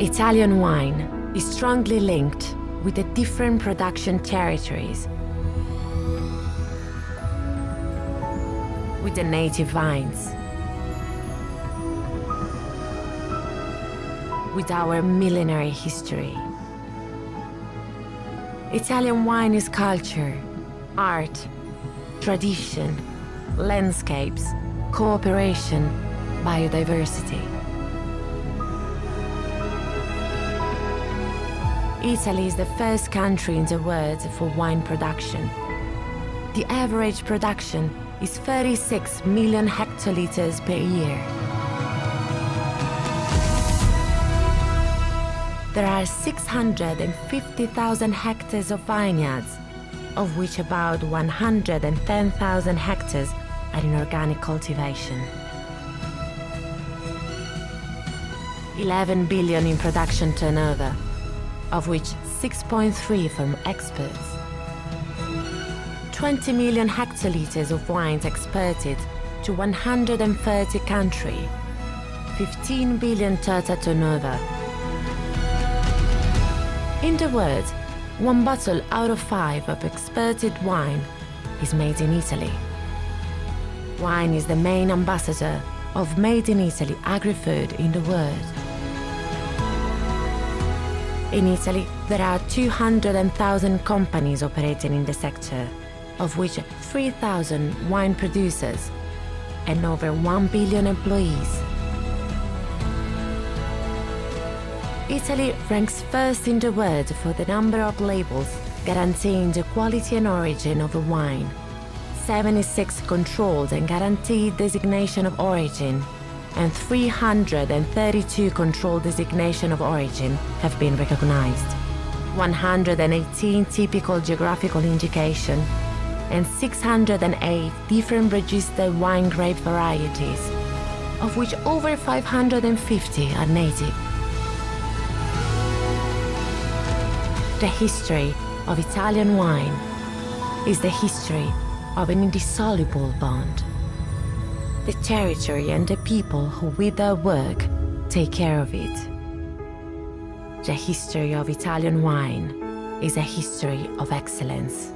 Italian wine is strongly linked with the different production territories, with the native vines, with our millenary history. Italian wine is culture, art, tradition, landscapes, cooperation, biodiversity. Italy is the first country in the world for wine production. The average production is 36 million hectoliters per year. There are 650,000 hectares of vineyards, of which about 110,000 hectares are in organic cultivation. 11 billion in production turnover, of which 6.3 from exports. 20 million hectoliters of wines exported to 130 countries. 15 billion total turnover. In the world, 1 bottle out of 5 of exported wine is made in Italy. Wine is the main ambassador of Made in Italy agri-food in the world. In Italy, there are 200,000 companies operating in the sector, of which 3,000 wine producers and over 1 billion employees. Italy ranks first in the world for the number of labels guaranteeing the quality and origin of a wine. 76 controlled and guaranteed designation of origin, and 332 controlled designation of origin have been recognized. 118 typical geographical indication, and 608 different registered wine grape varieties, of which over 550 are native. The history of Italian wine is the history of an indissoluble bond. The territory and the people who with their work take care of it. The history of Italian wine is a history of excellence.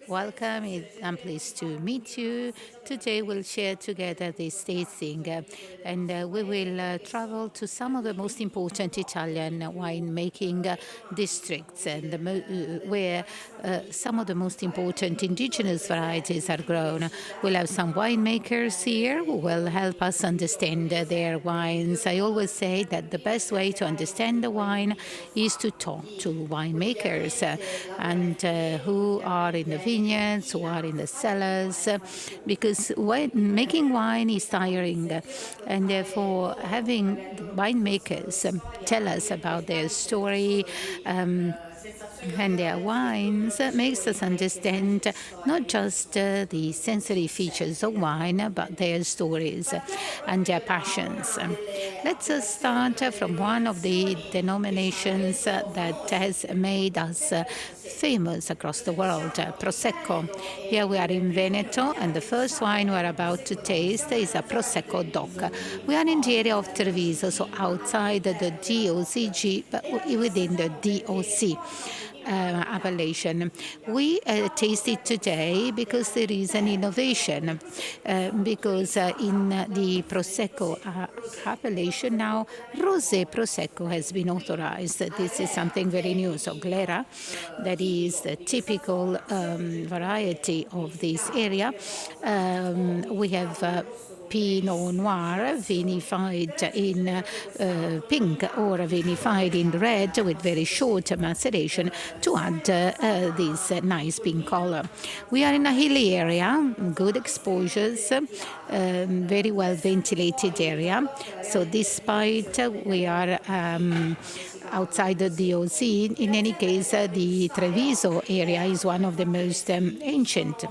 Welcome, I'm pleased to meet you. Today we'll share together this tasting and we will travel to some of the most important Italian winemaking districts and where some of the most important indigenous varieties are grown. We'll have some winemakers here who will help us understand their wines. I always say that the best way to understand the wine is to talk to winemakers and who are in the vineyards, who are in the cellars, because making wine is tiring, and therefore having winemakers tell us about their story and their wines makes us understand not just the sensory features of wine, but their stories and their passions. Let's start from one of the denominations that has made us famous across the world, Prosecco. Here we are in Veneto, and the first wine we're about to taste is a Prosecco DOC. We are in the area of Treviso, so outside the DOCG, but within the DOC. Appellation. We taste it today because there is an innovation, because in the Prosecco appellation now, Rosé Prosecco has been authorized. This is something very new. So Glera, that is the typical variety of this area. We have Pinot Noir, vinified in pink or vinified in red with very short maceration to add this nice pink color. We are in a hilly area, good exposures, very well ventilated area. So despite we are outside the DOC, in any case, the Treviso area is one of the most ancient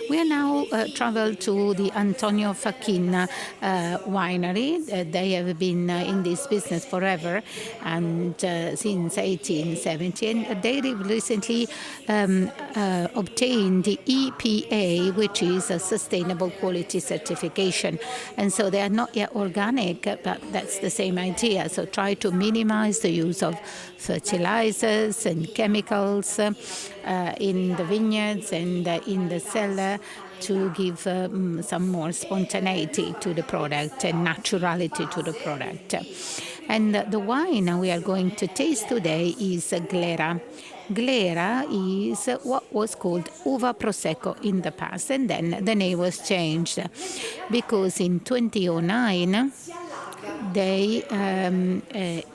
We are now traveled to the Antonio Fachin winery. They have been in this business forever and since 1870. And they recently obtained the EPA, which is a sustainable quality certification. And so they are not yet organic, but that's the same idea. So try to minimize the use of fertilizers and chemicals in the vineyards and in the cellar to give some more spontaneity to the product and naturality to the product. And the wine we are going to taste today is Glera. Glera is what was called Uva Prosecco in the past, and then the name was changed because in 2009 they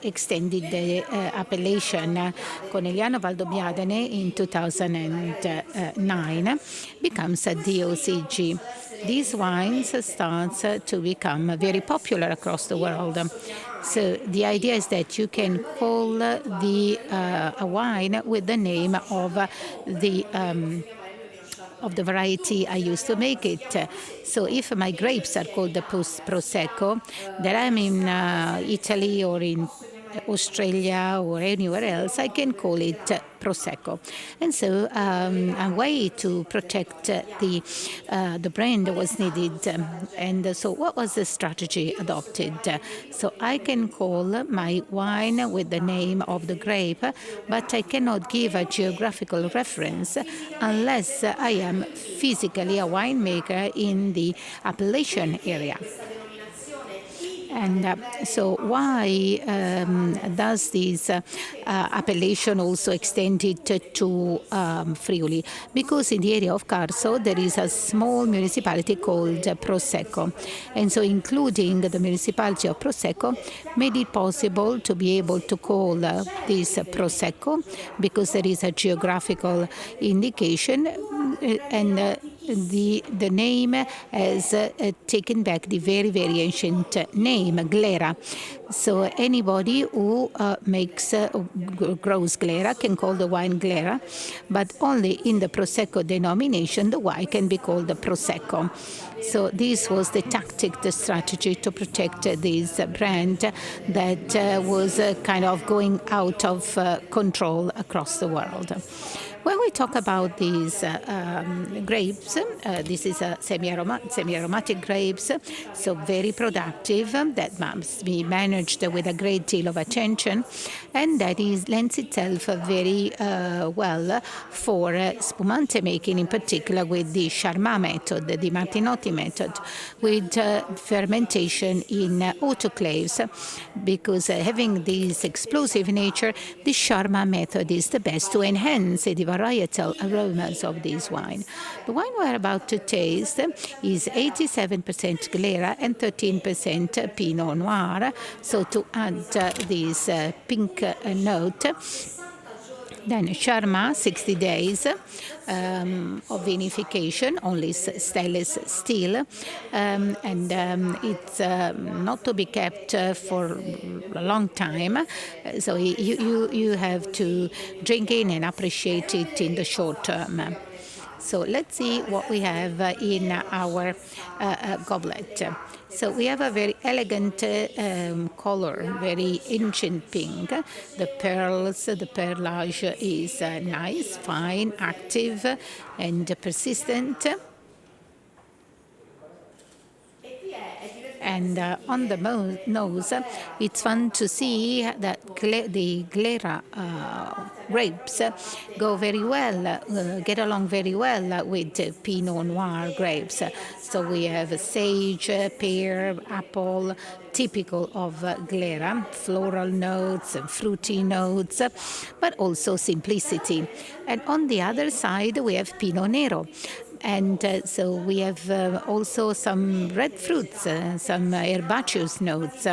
extended the appellation. Conegliano Valdobbiadene in 2009 becomes a DOCG. These wines start to become very popular across the world. So the idea is that you can call a wine with the name of the variety I used to make it. So if my grapes are called the Prosecco, then I'm in Italy or in Australia or anywhere else, I can call it Prosecco. And so a way to protect the brand was needed. And so what was the strategy adopted? So I can call my wine with the name of the grape, but I cannot give a geographical reference unless I am physically a winemaker in the appellation area. And so why does this appellation also extend it to Friuli? Because in the area of Carso, there is a small municipality called Prosecco. And so including the municipality of Prosecco made it possible to be able to call this Prosecco because there is a geographical indication and the name has taken back the very, very ancient name, Glera. So anybody who grows Glera can call the wine Glera, but only in the Prosecco denomination the wine can be called the Prosecco. So this was the tactic, the strategy to protect this brand that was kind of going out of control across the world. When we talk about these grapes, this is a semi-aromatic grapes, so very productive, that must be managed with a great deal of attention, and that lends itself very well for spumante making, in particular with the Charmat method, the Martinotti method, with fermentation in autoclaves, because having this explosive nature, the Charmat method is the best to enhance the varietal aromas of this wine. The wine we're about to taste is 87% Glera and 13% Pinot Noir. So to add this pink note, then Charmat, 60 days of vinification, only stainless steel, and it's not to be kept for a long time. So you have to drink in and appreciate it in the short term. So let's see what we have in our goblet. So we have a very elegant color, very ancient pink. The pearls, the perlage is nice, fine, active, and persistent. And on the nose, it's fun to see that the Glera grapes go very well, get along very well with Pinot Noir grapes. So we have sage, pear, apple, typical of Glera, floral notes and fruity notes, but also simplicity. And on the other side, we have Pinot Nero. And so we have also some red fruits, some herbaceous notes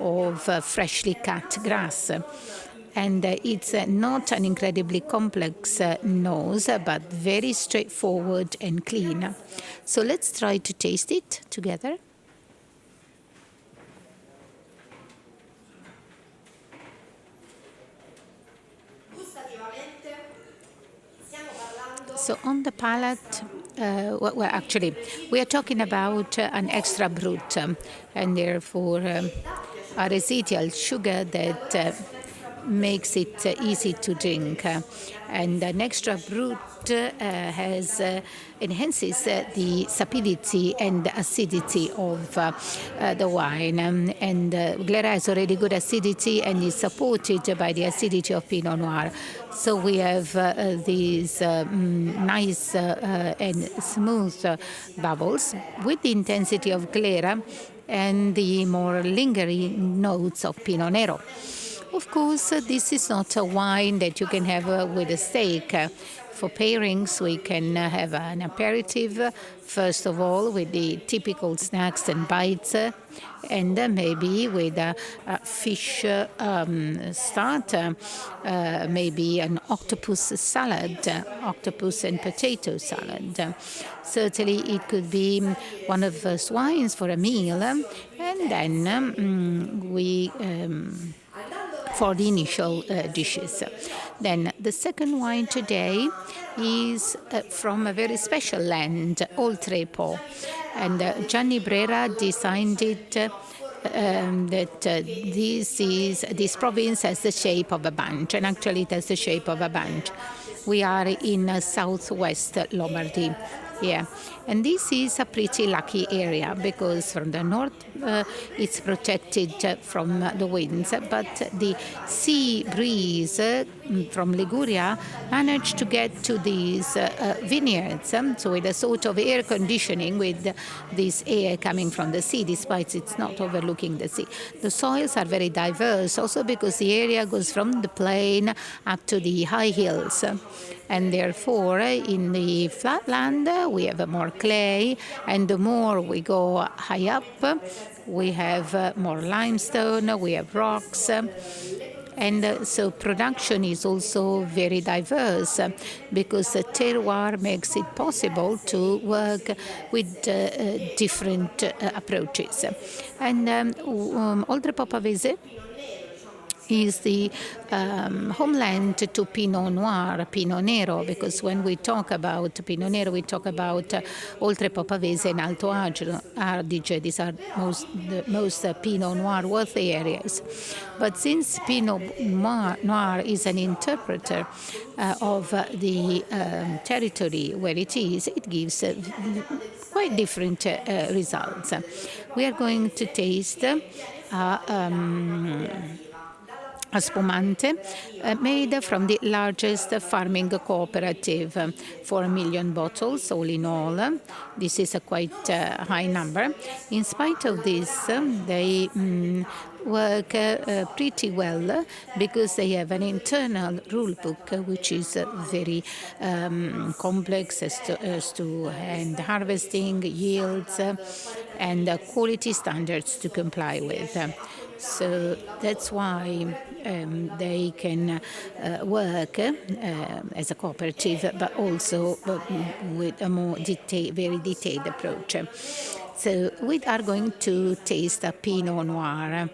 of freshly cut grass. And it's not an incredibly complex nose, but very straightforward and clean. So let's try to taste it together. So on the palate, actually, we are talking about an extra brut, and therefore a residual sugar that makes it easy to drink. And an extra brut enhances the sapidity and acidity of the wine. And Glera has already good acidity and is supported by the acidity of Pinot Noir. So we have these nice and smooth bubbles with the intensity of Glera and the more lingering notes of Pinot Nero. Of course, this is not a wine that you can have with a steak. For pairings, we can have an aperitif, first of all, with the typical snacks and bites, and maybe with a fish starter, maybe an octopus salad, octopus and potato salad. Certainly, it could be one of those wines for a meal, and then we for the initial dishes. Then the second wine today is from a very special land, Oltrepo. And Gianni Brera designed it that this province has the shape of a bunch, and actually it has the shape of a bunch. We are in southwest Lombardy. Yeah, and this is a pretty lucky area because from the north it's protected from the winds, but the sea breeze from Liguria managed to get to these vineyards. So with a sort of air conditioning with this air coming from the sea, despite it's not overlooking the sea. The soils are very diverse, also because the area goes from the plain up to the high hills. And therefore, in the flatland, we have more clay, and the more we go high up, we have more limestone, we have rocks. And so production is also very diverse because the terroir makes it possible to work with different approaches. And Oltrepo Pavese is the homeland to Pinot Noir, Pinot Nero, because when we talk about Pinot Nero, we talk about Oltrepo Pavese and Alto Adige. These are the most Pinot Noir worthy areas. But since Pinot Noir is an interpreter of the territory where it is, it gives quite different results. We are going to taste a spumante made from the largest farming cooperative, 4 million bottles all in all. This is a quite high number. In spite of this, they work pretty well because they have an internal rule book which is very complex as to hand harvesting, yields, and quality standards to comply with. So that's why they can work as a cooperative, but also with a more very detailed approach. So we are going to taste a Pinot Noir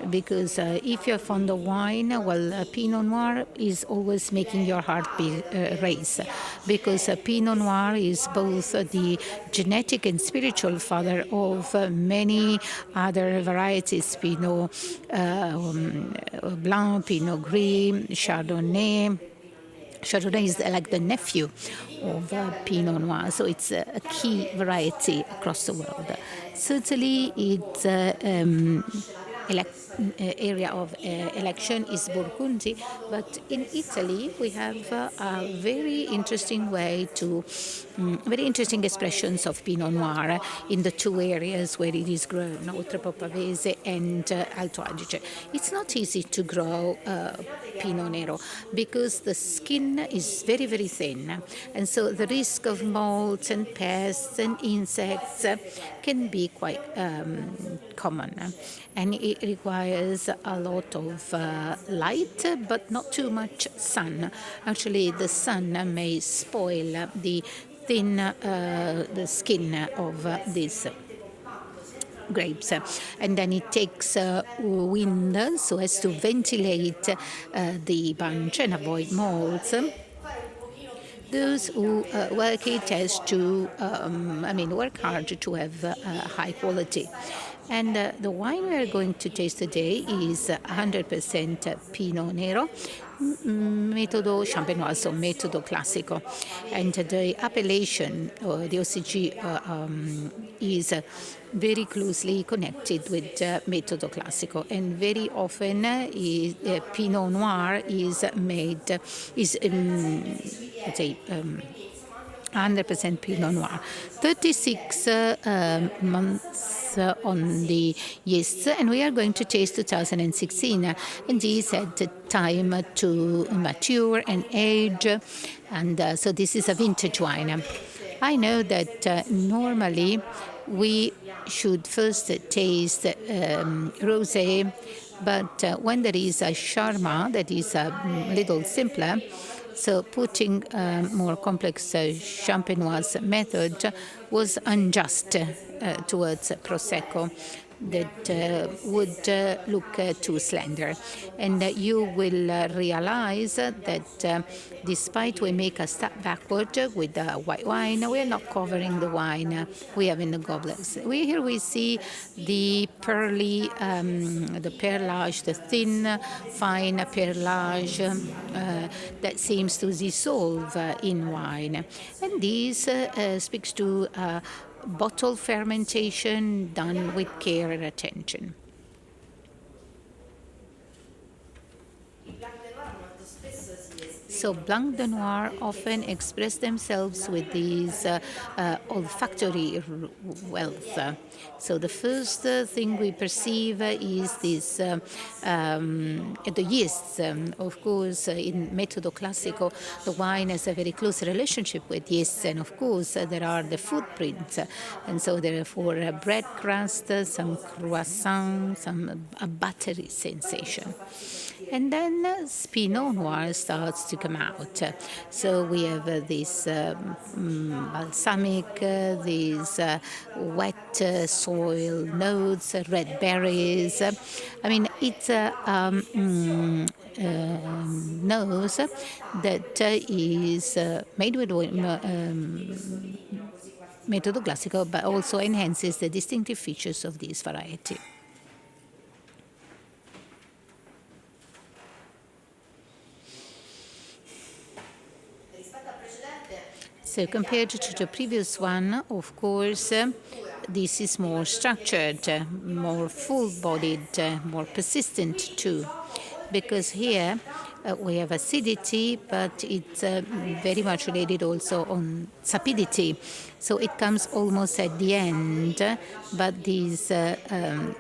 because if you're fond of wine, well, Pinot Noir is always making your heart race because Pinot Noir is both the genetic and spiritual father of many other varieties, Pinot Blanc, Pinot Gris, Chardonnay. Chardonnay is like the nephew of Pinot Noir, so it's a key variety across the world. Certainly, its area of election is Burgundy, but in Italy we have a very interesting way to, very interesting expressions of Pinot Noir in the two areas where it is grown, Oltrepo Pavese and Alto Adige. It's not easy to grow Pinot Nero because the skin is very, very thin, and so the risk of molds and pests and insects can be quite common, and it requires a lot of light but not too much sun. Actually, the sun may spoil the thin the skin of these grapes, and then it takes wind so as to ventilate the bunch and avoid molds. those who work it has to, work hard to have high quality. And the wine we are going to taste today is 100% Pinot Nero, metodo champenoise, so metodo classico. And the appellation, or the OCG, is very closely connected with metodo classico, and very often Pinot Noir is made, let's say, 100% Pinot Noir. 36 months on the yeast, and we are going to taste 2016. And these had the time to mature and age, and so this is a vintage wine. I know that normally we should first taste rosé, but when there is a charmat that is a little simpler, so putting more complex champenoise method was unjust towards Prosecco that would look too slender. And you will realize that despite we make a step backward with the white wine, we are not covering the wine we have in the goblets. Here we see the pearly, the perlage, the thin, fine perlage that seems to dissolve in wine. And this speaks to bottle fermentation done with care and attention. So Blanc de Noir often express themselves with these olfactory wealth. So the first thing we perceive is this the yeasts. Of course, in Metodo Classico, the wine has a very close relationship with yeasts, and of course there are the footprints. And so therefore bread crust, some croissant, some a buttery sensation. And then Pinot Noir starts to come out. So we have this balsamic, these wet soil notes, red berries. It's a nose that is made with Metodo Classico, but also enhances the distinctive features of this variety. So compared to the previous one, of course, this is more structured, more full-bodied, more persistent too. Because here we have acidity, but it's very much related also on sapidity. So it comes almost at the end, but this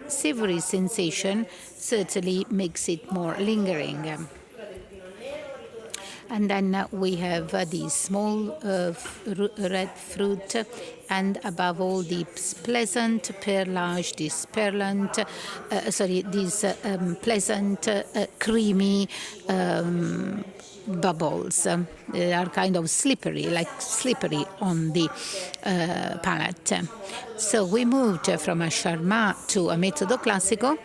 savory sensation certainly makes it more lingering. And then we have these small red fruit, and above all this pleasant perlage, this pleasant creamy bubbles. They are kind of slippery on the palate. So we moved from a Charmat to a Metodo Classico,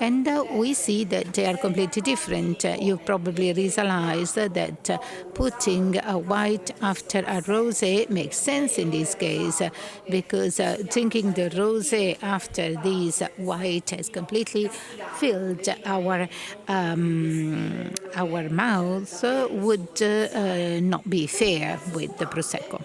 and we see that they are completely different. You probably realized that putting a white after a rosé makes sense in this case, because drinking the rosé after this white has completely filled our mouth would not be fair with the Prosecco.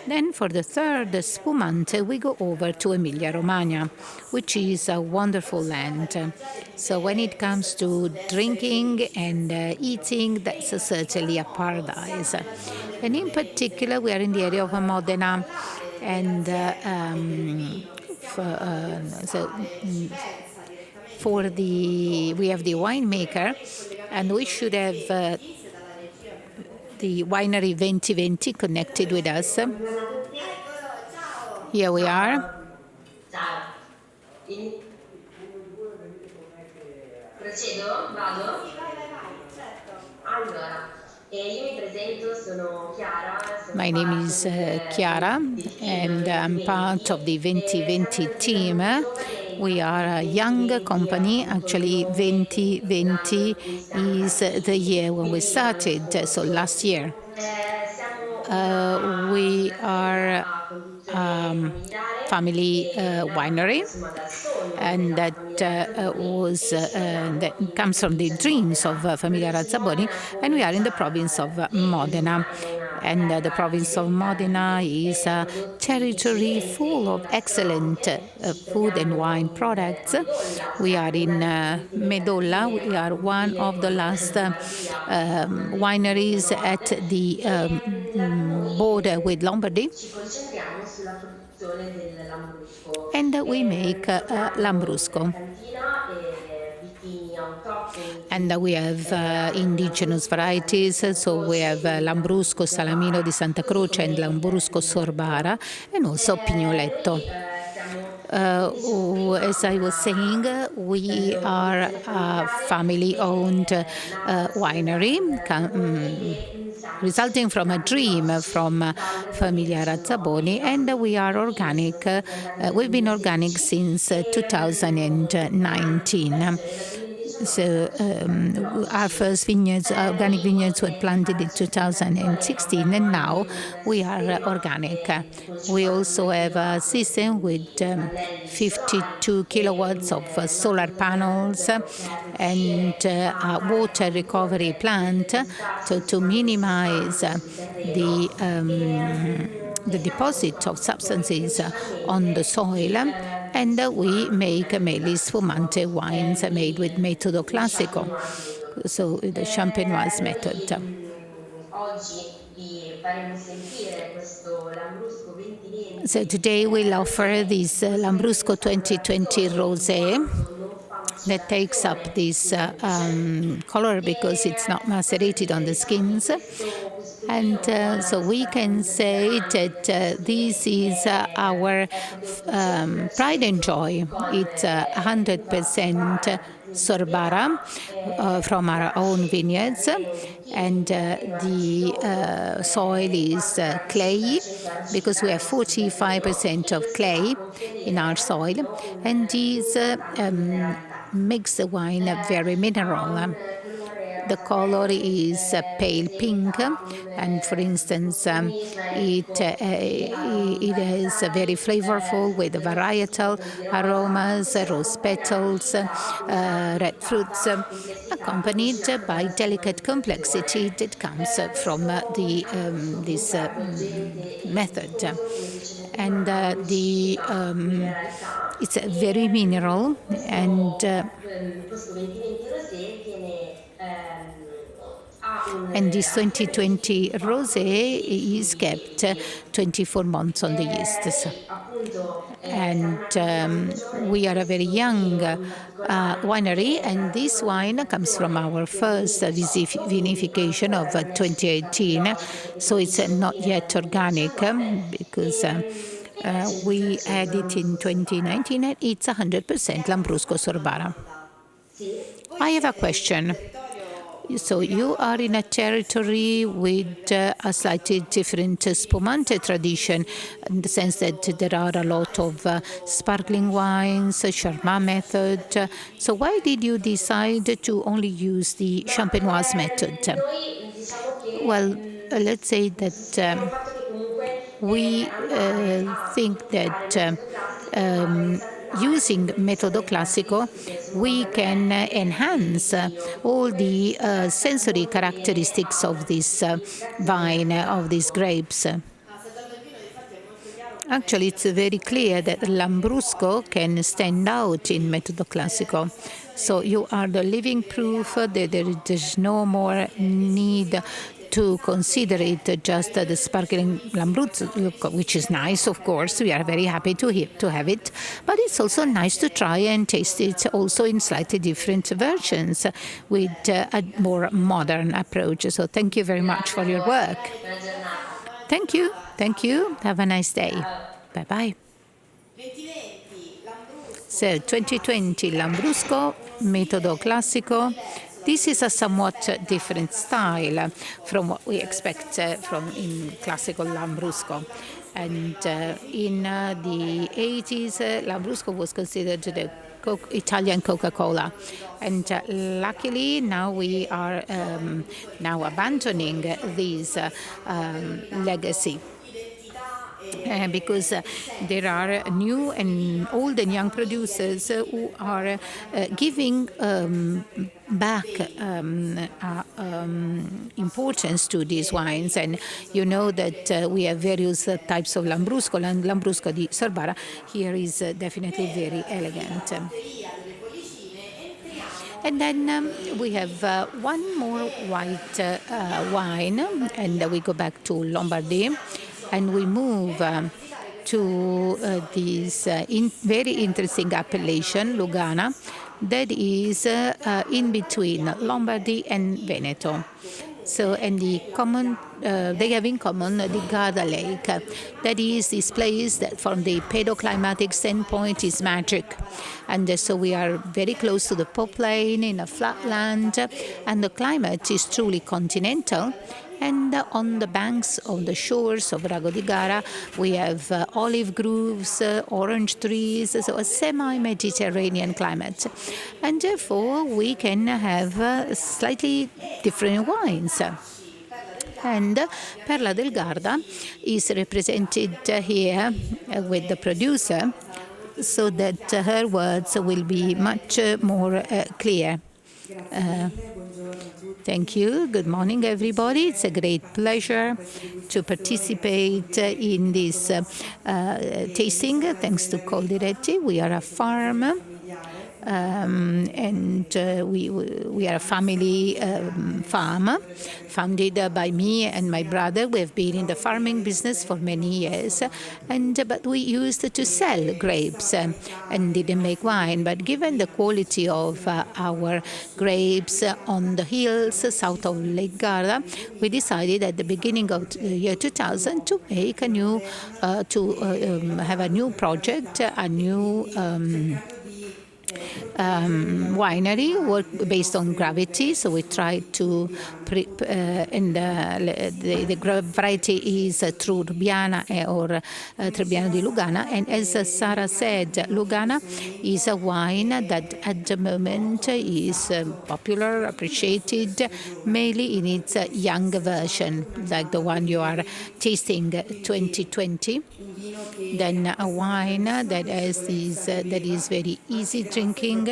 Then for the third spumante, we go over to Emilia-Romagna, which is a wonderful land. So when it comes to drinking and eating, that's certainly a paradise. And in particular, we are in the area of Modena, and we have the winemaker, and we should have the winery 2020 connected with us. Here we are. Procedo? Vado? Allora, io mi presento, sono Chiara. My name is Chiara, and I'm part of the 2020 team. We are a young company. Actually, 2020 is the year when we started, so last year. we are a conduzione familiare family e nata winery, insomma dal sogno and della that famiglia Razzaboni e ci troviamo that in comes from the provincia di dreams of Modena. Famiglia Provincia di Razzaboni, Modena, and we come are in the già province of detto, Modena. insomma, è una And the terra province of ricca Modena di is a prodotti territory eccellenti full of excellent enogastronomiche. Ci food and troviamo wine a products. Medolla, We are siamo in una delle più ultime Medolla. We cantine are one confine of the con last Lombardia, nel wineries at nord, the noi border with Lombardy. ci concentriamo sulla produzione del Lambrusco. And we make Troviamo in Lambrusco. cantina vitigni autoctoni And che we have hanno un indigenous Lambrusco che hanno di varieties. Santa So we Croce have e di Lambrusco Lambrusco Salamino di Sorbara, Santa così Croce and come il Lambrusco Sorbara, Pignoletto. and also Pignoletto. Noi siamo, come dicevo As prima, I was saying, we davvero are produzione a familiare family-owned nata dal sogno della winery, famiglia Razzaboni e siamo resulting from a certificati dream biologici from dal Famiglia 2019. I Razzaboni, and nostri we are vitigni sono organic. stati piantati nel We've been organic 2016 since una 2019. certificazione dal 2019 So dall'Istituto our Entomologici. first vineyards, organic Primo vineyards, were planted alla in certificazione 2016, abbiamo and anche now un we are sistema organic. con We 52 also have a kW system with di pannelli solari 52 e kilowatts of un solar nostro impianto panels per and riuscire a a fare water quanto recovery occorre per plant depositarsi to sostanze minimize sostanti sul terreno the e siamo deposit of substances on the principalmente soil. di And we spumanti make a meto mainly classico, spumante wines made with Metodo il Classico, champenoise method. so the champenoise method. Noi oggi vi faremo sentire questo Lambrusco So 2020 today we'll offer Rosé, this possibilmente Lambrusco gustato dal 2020 sole in Rosé quanto non fa that takes up macellazione this sulle bucce. color because it's not macerated on the Diciamo che skins. questo vino And un po' so we can say rappresentante that del this Rosé is our è prodotto sempre pride and aceto joy. con It's uva 100% Sorbara di Sorbara proprietà, from our own piace il vineyards, terreno di Chieti, and un terreno the argilloso, soil is quasi clay l'80% because we argilla have nel nostro terreno, 45% e of questo fa clay in contenere our soil, and these un'importante mineralità. makes the wine very Ha mineral. un colore The color trasparente, is pale pink, presenta and for un instance, profumo ismerico di it is very varietali, flavorful with frutte rosse, varietal frutti di rosa, aromas, questi rose accompagnati petals, da una red fruits, delicata complessità accompanied determinata by dalla delicate complexity sfumatura. that comes from Questo the Lambrusco this comunque avvolgente e method. gustoso, come dicevo And prima, ha un'eccessiva mineralità it's very mineral, and questo 2020 rosé ha and this affidamento 2020 su 4 rosé mesi is sui kept yeast. 24 months on the yeast. Noi appunto siamo And una cantina molto giovane, we are a very questo young vino in particolare winery, è and la this seconda wine comes from vinificazione our del first 2018, quindi vinification of ancora non è certificato 2018. biologico perché So come it's dicevo not viene dal yet organic 2019 because è we 100% had it in Lambrusco Sorbara. 2019, and it's 100% Lambrusco Sorbara. Sì? I have a question. So you are in a territory with a slightly different spumante tradition, in the sense that there are a lot of sparkling wines, Charmat method. So why did you decide to only use the champenoise method? Noi diciamo che Well, let's say that insistiamo sul fatto che comunque we andare a think utilizzare il that metodo classico va a risaltare using quelle che Metodo sono le Classico, caratteristiche we sonore can del enhance vino. all Questo the si presta sensory molto bene characteristics a of una this vinificazione vine, of these classico. grapes. Actually, it's very clear that Lambrusco can stand out in Metodo Classico. So you are the living proof that there's no more need to consider it just the sparkling Lambrusco, which is nice, of course. We are very happy to have it. But it's also nice to try and taste it also in slightly different versions with a more modern approach. So thank you very much Grazie for a your voi, work. buona giornata. Thank you. Thank you. Have a nice day. Ciao. Bye bye. So 2020 Lambrusco, Metodo Classico. This is a somewhat different style from what we expect from in classical Lambrusco. And in the 80s, Lambrusco was considered the Italian Coca-Cola. And luckily now we are now abandoning this legacy. Because there are new and old and young producers who are giving back importance to these wines. And you know that we have various types of Lambrusco, and Lambrusco di Sorbara here is definitely very elegant. And then we have one more white wine, and we go back to Lombardy, and we move to this very interesting appellation, Lugana, that is in between Lombardy and Veneto. So, and they have in common the Garda Lake. That is this place that from the pedoclimatic standpoint is magic. And so we are very close to the Po Plain in a flat land, and the climate is truly continental. And on the banks, on the shores of Lago di Gara, we have olive groves, orange trees, so a semi-Mediterranean climate. And therefore, we can have slightly different wines. And Perla del Garda is represented here with the producer, so that her words will be much more clear. Thank you. Good morning, everybody. It's a great pleasure to participate in this tasting thanks to Coldiretti. We are a farm. And we are a family farm founded by me and my brother. We have been in the farming business for many years, but we used to sell grapes and didn't make wine. But given the quality of our grapes on the hills south of Lake Garda, we decided at the beginning of the year 2000 to make a new, have a new project, a new winery based on gravity. So we tried to, and the variety is Turbiana or Trebbiano di Lugana. And as Sarah said, Lugana is a wine that at the moment is popular, appreciated, mainly in its young version, like the one you are tasting 2020. Then a wine that is very easy drinking,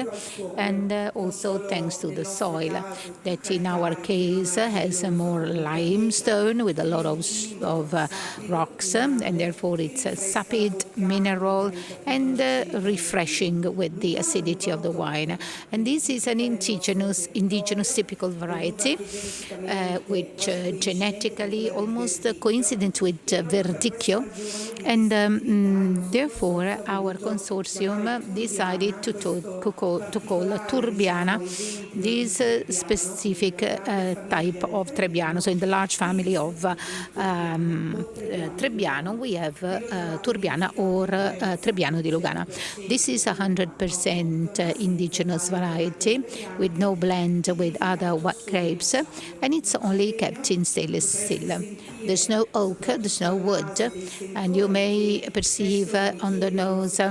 and also thanks to the soil that in our case has more limestone with a lot of rocks, and therefore it's a sapid mineral and refreshing with the acidity of the wine. And this is an indigenous typical variety, which genetically almost coincident with Verdicchio. And therefore, our consortium decided to call Turbiana this specific type of Trebbiano. So in the large family of Trebbiano, we have Turbiana or Trebbiano di Lugana. This is 100% indigenous variety with no blend with other white grapes, and it's only kept in stainless steel. There's no oak, there's no wood, and you may perceive on the nose.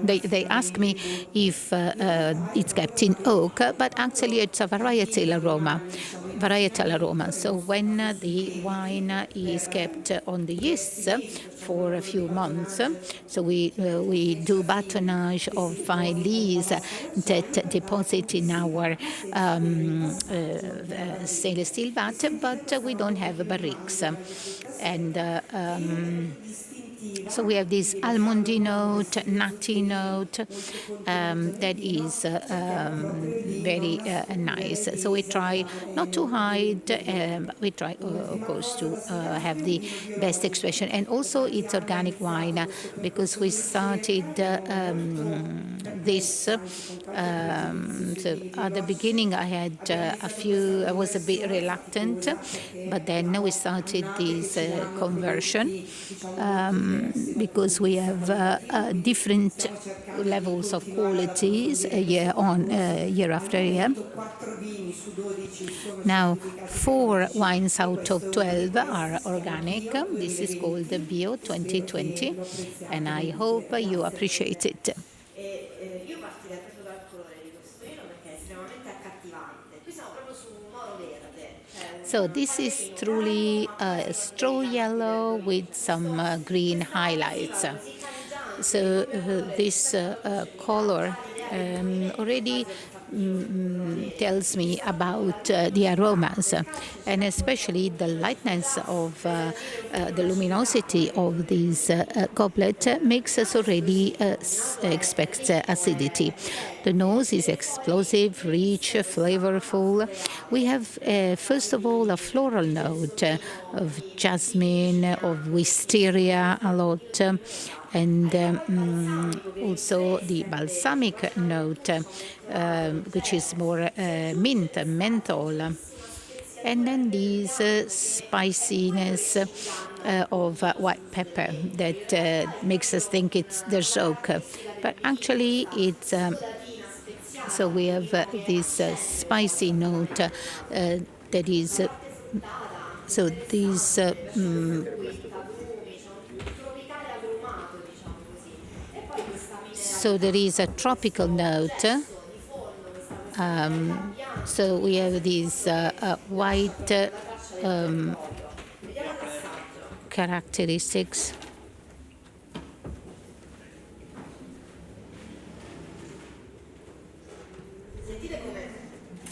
They ask me if it's kept in oak, but actually it's a varietal aroma. So when the wine is kept on the yeast for a few months, so we do batonnage of fine lees that deposit in our stainless steel vat, but we don't have barriques. And so we have this almondy note, nutty note that is very nice. So we try not to hide, but we try, of course, to have the best expression. And also it's organic wine, because we started this. So at the beginning I had I was a bit reluctant, but then we started this conversion. Because we have different levels of qualities year after year. Now, 4 wines out of 12 are organic. This is called Bio 2020, and I hope you appreciate it. So this is truly straw yellow with some green highlights. So this color already tells me about the aromas, and especially the lightness of the luminosity of this goblet makes us already expect acidity. The nose is explosive, rich, flavorful. We have, first of all, a floral note of jasmine, of wisteria a lot, and also the balsamic note, which is more mint and menthol. And then this spiciness of white pepper that makes us think there's oak. But actually, it's so we have this spicy note that is so these. So there is a tropical note. So we have these white characteristics. Sentite come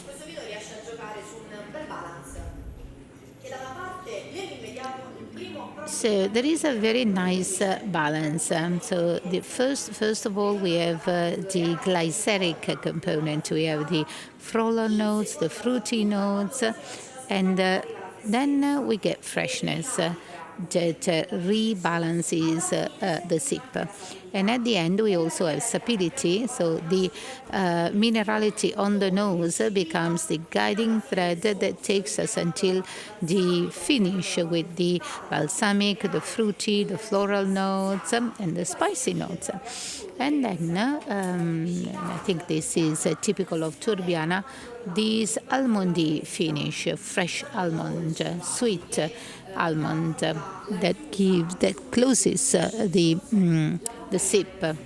questo vino riesce a giocare su un bel balance. Che da una parte nell'immediato il primo So there is a very nice balance. So the first of all, we have the glyceric component. We have the floral notes, the fruity notes, and then we get freshness that rebalances the sip. And at the end, we also have sapidity. So the minerality on the nose becomes the guiding thread that takes us until the finish with the balsamic, the fruity, the floral notes, and the spicy notes. And then, I think this is typical of Turbiana, this almondy finish, fresh almond, sweet almond that closes the sip,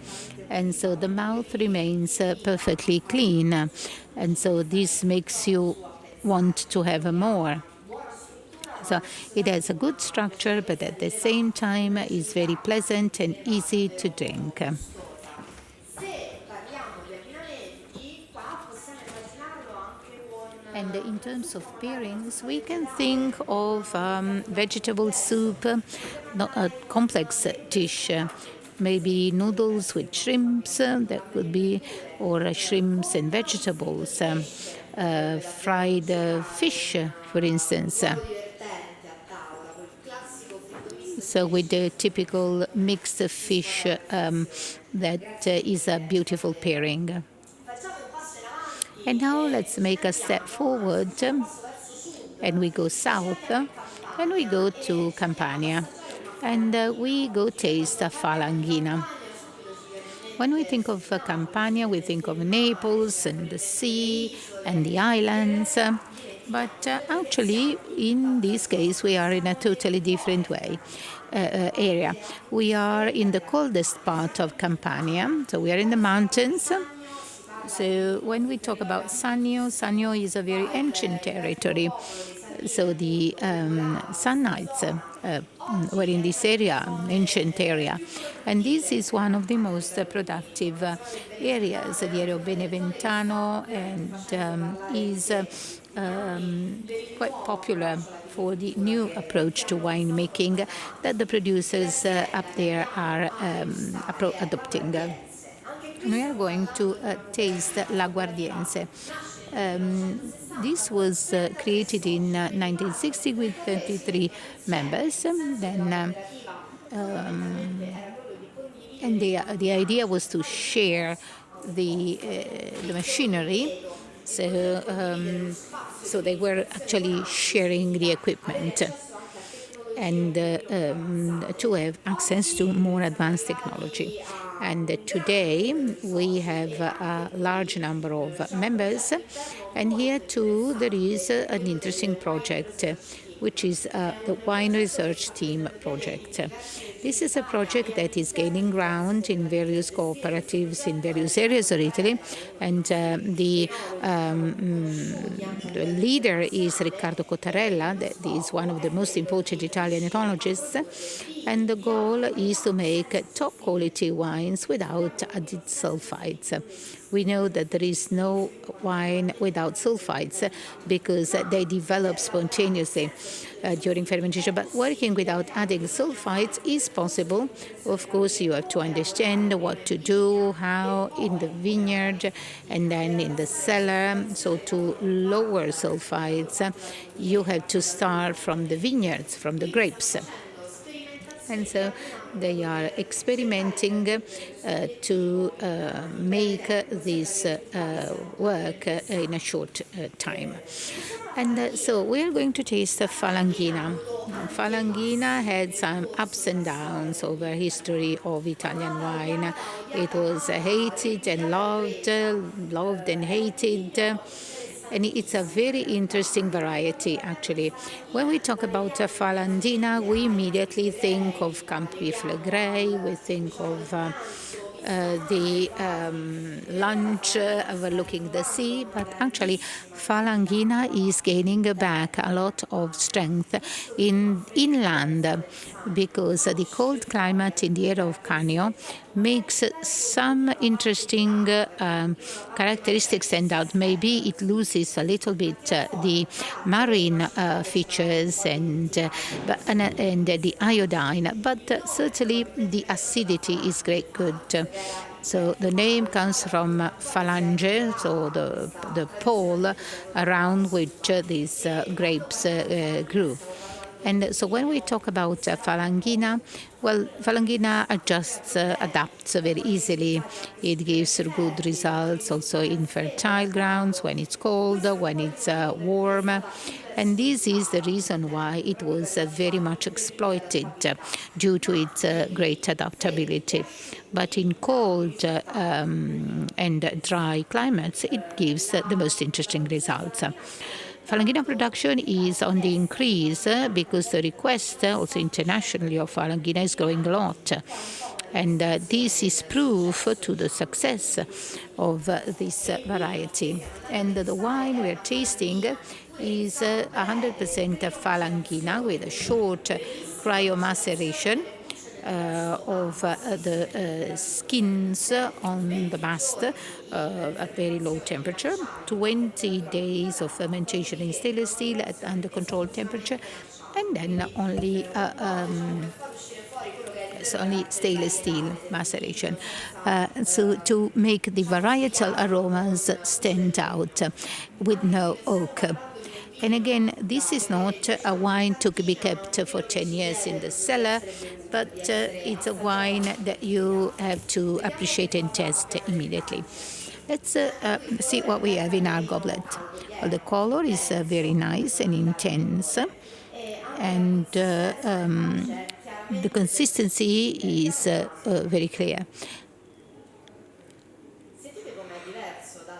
and so the mouth remains perfectly clean, and so this makes you want to have more. So it has a good structure, but at the same time is very pleasant and easy to drink. And in terms of pairings, we can think of vegetable soup, a complex dish, maybe noodles with shrimps, that could be, or shrimps and vegetables, fried fish, for instance. So with the typical mixed fish, that is a beautiful pairing. And now let's make a step forward, and we go south, and we go to Campania, and we go taste a falanghina. When we think of Campania, we think of Naples and the sea and the islands, but actually, in this case, we are in a totally different area. We are in the coldest part of Campania, so we are in the mountains. So when we talk about Sannio is a very ancient territory. So the Samnites were in this area, ancient area. And this is one of the most productive areas, the area of Beneventano, and is quite popular for the new approach to winemaking that the producers up there are adopting. We are going to taste L'Aguardiense. This was created in 1960 with 33 members. And the idea was to share the machinery. So they were actually sharing the equipment, and to have access to more advanced technology. And today we have a large number of members, and here too there is an interesting project. which is the Wine Research Team project. This is a project that is gaining ground in various cooperatives in various areas of Italy, and the leader is Riccardo Cottarella, that is one of the most important Italian enologists, and the goal is to make top quality wines without added sulfites. We know that there is no wine without sulfites because they develop spontaneously during fermentation. But working without adding sulfites is possible. Of course, you have to understand what to do, how in the vineyard and then in the cellar. So to lower sulfites, you have to start from the vineyards, from the grapes. And so they are experimenting to make this work in a short time. And so we are going to taste Falanghina. Falanghina had some ups and downs over history of Italian wine. It was hated and loved, loved and hated. And it's a very interesting variety, actually. When we talk about Falanghina, we immediately think of Campi Flegrei, we think of the lunch overlooking the sea, but actually Falanghina is gaining back a lot of strength inland because the cold climate in the area of Canio makes some interesting characteristics stand out. Maybe it loses a little bit the marine features and the iodine, but certainly the acidity is great good. So the name comes from phalange, so the pole around which these grapes grew. And so when we talk about Falanghina, well, Falanghina adapts very easily. It gives good results also in fertile grounds when it's cold, when it's warm. And this is the reason why it was very much exploited due to its great adaptability. But in cold and dry climates, it gives the most interesting results. Falanghina production is on the increase because the request, also internationally, of Falanghina is growing a lot. And this is proof to the success of this variety. And the wine we're tasting is 100% Falanghina with a short cryomaceration of the skins on the mast at very low temperature, 20 days of fermentation in stainless steel at under controlled temperature, and then only stainless steel maceration. So to make the varietal aromas stand out with no oak. And again, this is not a wine to be kept for 10 years in the cellar, but it's a wine that you have to appreciate and taste immediately. Let's see what we have in our goblet. Well, the color is very nice and intense, and the consistency is very clear.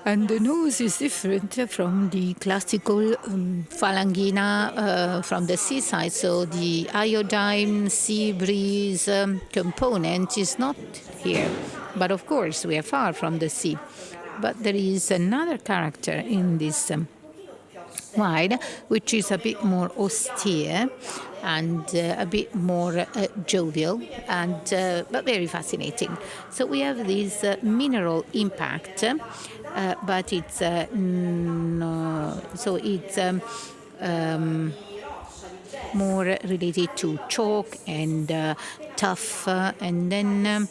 And the nose is different from the classical Falanghina from the seaside. So the iodine, sea breeze component is not here. But of course, we are far from the sea. But there is another character in this wine, which is a bit more austere and a bit more jovial, and but very fascinating. So we have this mineral impact. But it's more related to chalk and tough, and then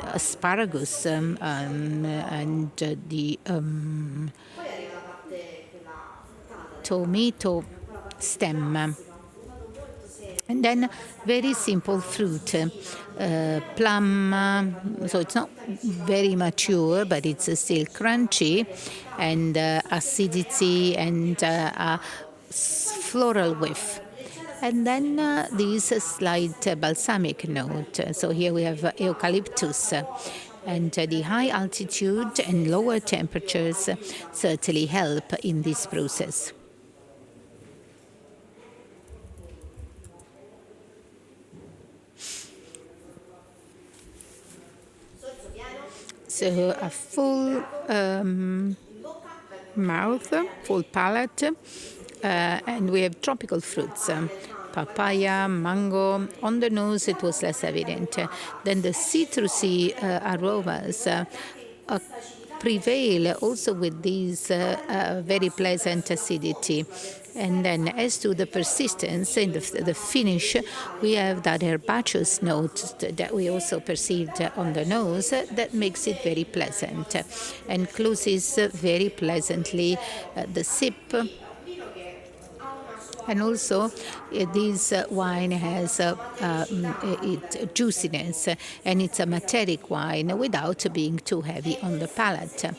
asparagus and the tomato stem. And then very simple fruit, plum, so it's not very mature, but it's still crunchy, and acidity and a floral whiff. And then this slight balsamic note. So here we have eucalyptus. And the high altitude and lower temperatures certainly help in this process. So a full mouth, full palate, and we have tropical fruits. Papaya, mango. On the nose, it was less evident. Then the citrusy aromas prevail also with these very pleasant acidity. And then as to the persistence in the finish, we have that herbaceous note that we also perceived on the nose that makes it very pleasant and closes very pleasantly the sip. And also, this wine has its juiciness, and it's a materic wine without being too heavy on the palate.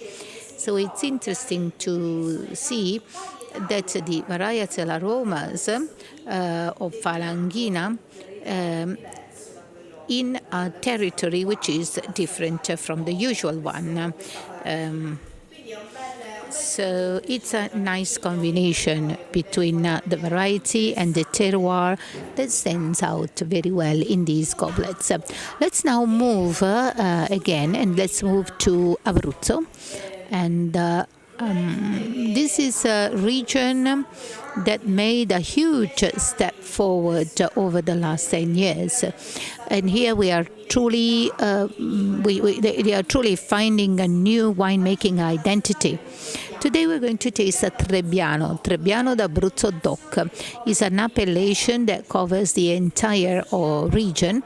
So it's interesting to see that the varietal aromas of Falangina in a territory which is different from the usual one. So it's a nice combination between the variety and the terroir that stands out very well in these goblets. Let's now move again, and let's move to Abruzzo. And this is a region that made a huge step forward over the last 10 years. And here we are truly, they are truly finding a new winemaking identity. Today we're going to taste a Trebbiano. Trebbiano d'Abruzzo DOC is an appellation that covers the entire region,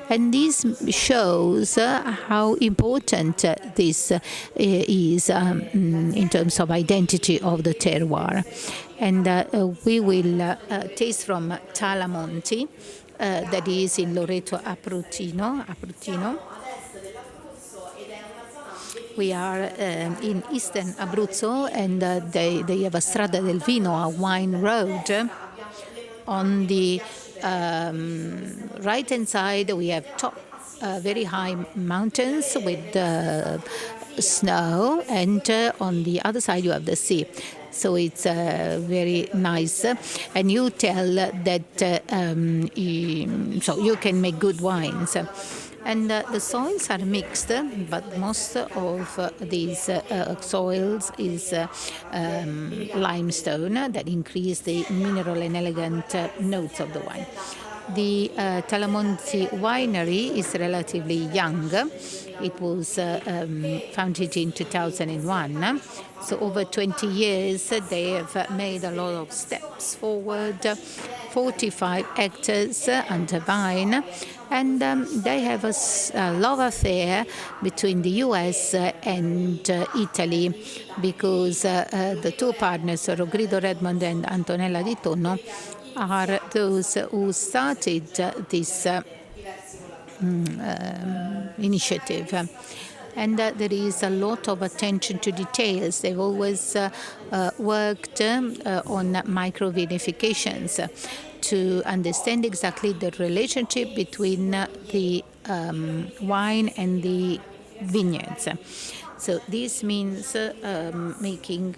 and this shows how important this is in terms of identity of the terroir. And we will taste from Talamonti, that is in Loreto Abruzino. We are in eastern Abruzzo, and they have a Strada del Vino, a wine road. On the right-hand side, we have very high mountains with snow, and on the other side, you have the sea. So it's very nice, and you tell that so you can make good wines. And the soils are mixed, but most of these soils is limestone that increase the mineral and elegant notes of the wine. The Talamonti winery is relatively young. It was founded in 2001. So over 20 years, they have made a lot of steps forward, 45 hectares under vine. And they have a love affair between the US and Italy, because the two partners, Rogrido Redmond and Antonella Di Tonno, are those who started this initiative. And there is a lot of attention to details. They've always worked on micro-vinifications to understand exactly the relationship between the wine and the vineyards. So this means making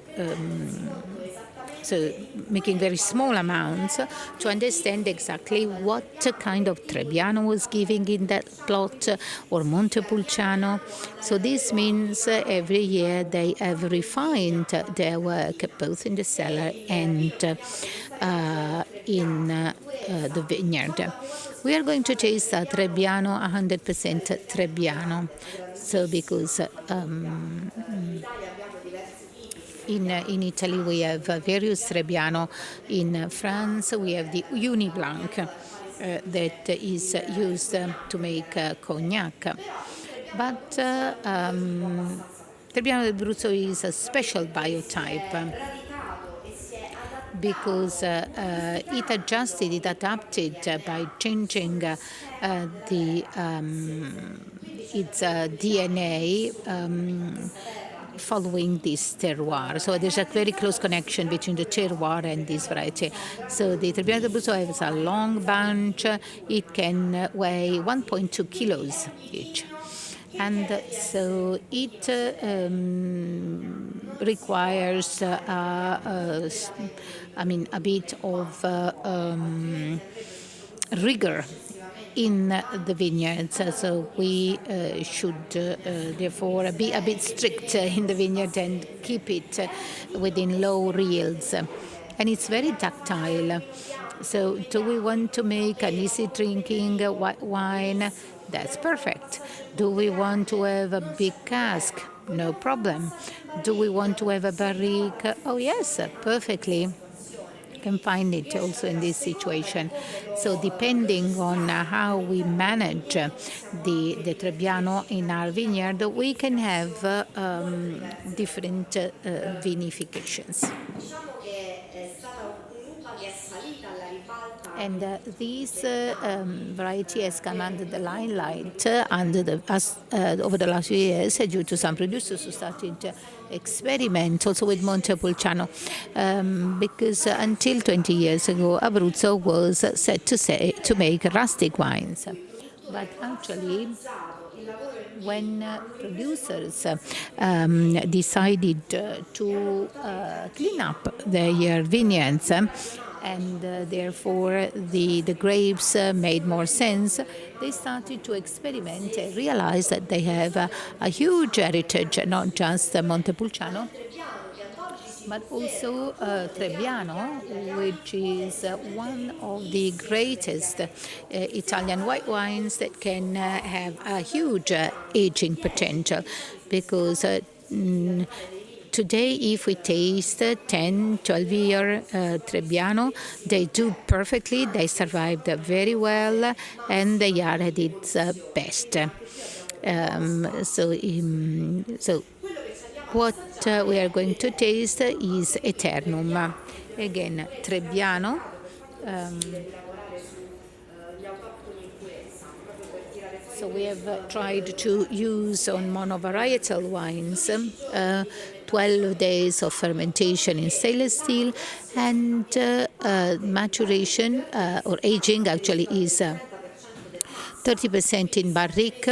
very small amounts to understand exactly what kind of Trebbiano was giving in that plot, or Montepulciano. So this means every year they have refined their work, both in the cellar and in the vineyard. We are going to taste a Trebbiano, 100% Trebbiano. So because in Italy we have various Trebbiano. In France we have the Uniblanc that is used to make cognac. But Trebbiano d'Abruzzo is a special biotype, because it adapted by changing its DNA following this terroir. So there's a very close connection between the terroir and this variety. So the Trebbiano d'Abruzzo has a long bunch. It can weigh 1.2 kilos each. And so it requires a bit of rigor in the vineyards. So we should therefore be a bit strict in the vineyard and keep it within low yields. And it's very tactile. So do we want to make an easy drinking white wine? That's perfect. Do we want to have a big cask? No problem. Do we want to have a barrique? Oh yes, perfectly. Can find it also in this situation. So depending on how we manage the Trebbiano in our vineyard, we can have different vinifications. And this variety has come under the limelight over the last few years due to some producers who started experiment also with Montepulciano, because until 20 years ago Abruzzo was set to make rustic wines. But actually, when producers decided to clean up their vineyards, and therefore the grapes made more sense, they started to experiment and realized that they have a huge heritage, not just Montepulciano, but also Trebbiano, which is one of the greatest Italian white wines that can have a huge aging potential, because today, if we taste 10, 12-year Trebbiano, they do perfectly, they survived very well, and they are at its best. So what we are going to taste is Eternum. Again, Trebbiano. So we have tried to use on monovarietal wines 12 days of fermentation in stainless steel, and maturation or aging actually is 30% in barrique,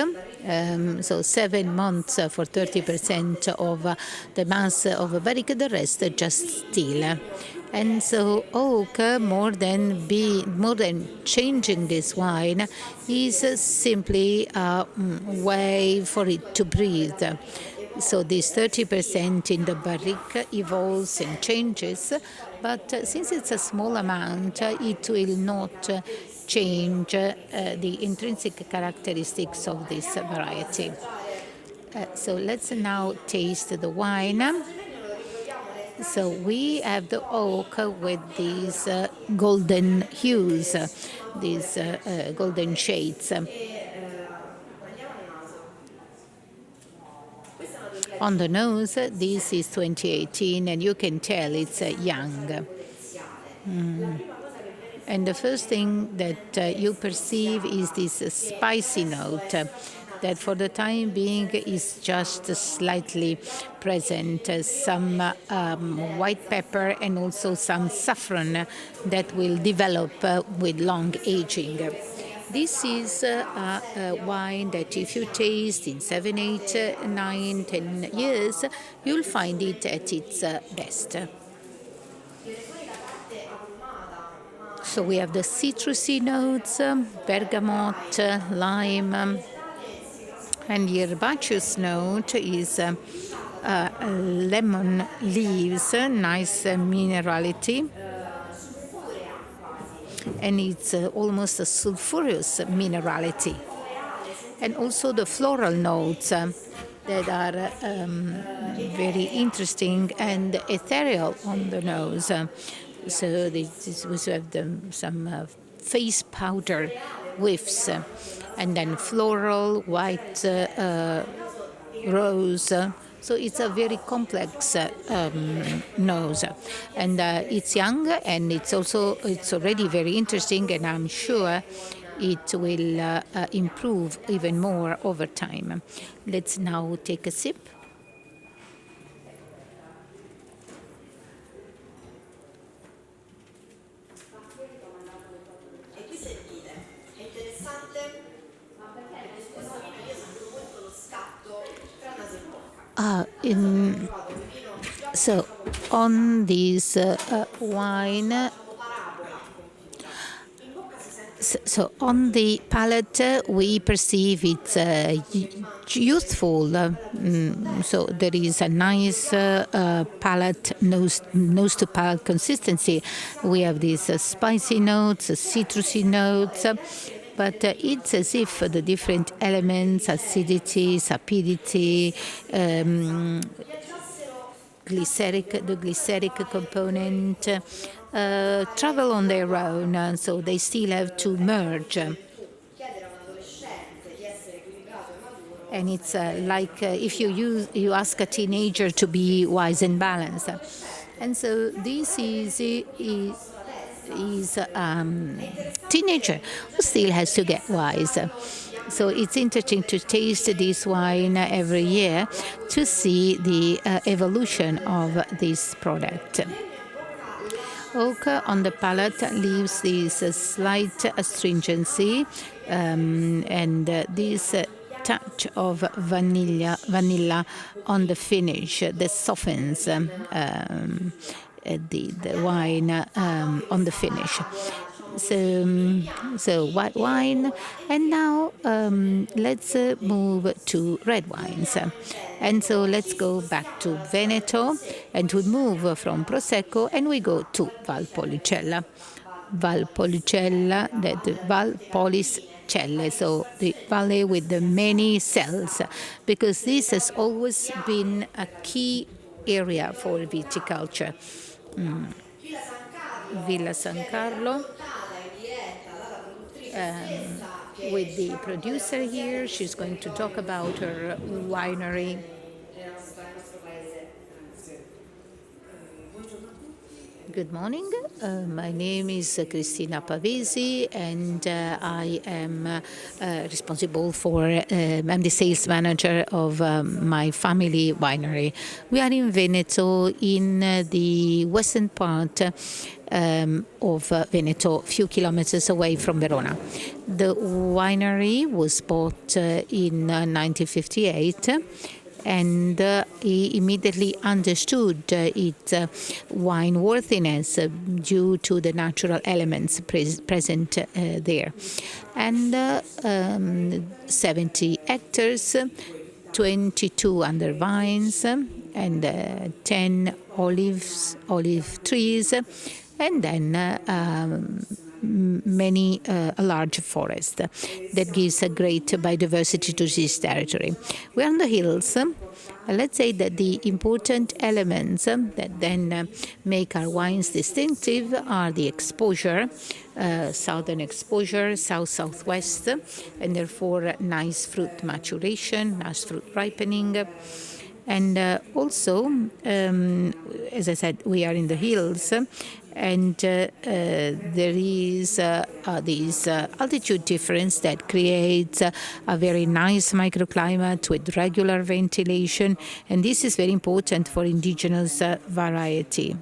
so 7 months for 30% of the mass of a barrique, the rest just still. And so oak, more than changing this wine, is simply a way for it to breathe. So this 30% in the barrique evolves and changes, but since it's a small amount, it will not change the intrinsic characteristics of this variety. So let's now taste the wine. So we have the oak with these golden hues, these golden shades. On the nose, this is 2018, and you can tell it's young. And the first thing that you perceive is this spicy note that for the time being is just slightly present. Some white pepper and also some saffron that will develop with long aging. This is a wine that if you taste in 7, 8, 9, 10 years, you'll find it at its best. So we have the citrusy notes, bergamot, lime, and the herbaceous note is lemon leaves, nice minerality. And it's almost a sulfurous minerality. And also the floral notes that are very interesting and ethereal on the nose. So we have some face powder whiffs, and then floral, white, rose. So it's a very complex nose, and it's young, and it's already very interesting, and I'm sure it will improve even more over time. Let's now take a sip. So on this wine, So on the palate, we perceive it's youthful. So there is a nice palate, nose to palate consistency. We have these spicy notes, citrusy notes. But it's as if the different elements, acidity, sapidity, the glyceric component, travel on their own, so they still have to merge. And it's like if you ask a teenager to be wise and balanced. And so this is teenager who still has to get wise. So it's interesting to taste this wine every year to see the evolution of this product. Oak on the palate leaves this slight astringency and this touch of vanilla on the finish that softens the wine on the finish. So white wine, and now let's move to red wines. And so let's go back to Veneto, and we move from Prosecco and we go to Valpolicella. Valpolicella, the Valpolis Celle, so the valley with the many cells, because this has always been a key area for viticulture. Villa San Carlo, with the producer here. She's going to talk about her winery. Good morning. My name is Cristina Pavesi, and I am responsible for, I'm the sales manager of my family winery. We are in Veneto, in the western part of Veneto, a few kilometers away from Verona. The winery was bought in 1958. And he immediately understood its wine worthiness due to the natural elements present there. And 70 hectares, 22 under vines, and 10 olive trees, and then a large forest that gives a great biodiversity to this territory. We're on the hills. Let's say that the important elements that then make our wines distinctive are the exposure, southern exposure, south-southwest, and therefore nice fruit maturation, nice fruit ripening. And also, as I said, we are in the hills, and there is this altitude difference that creates a very nice microclimate with regular ventilation, and this is very important for indigenous variety.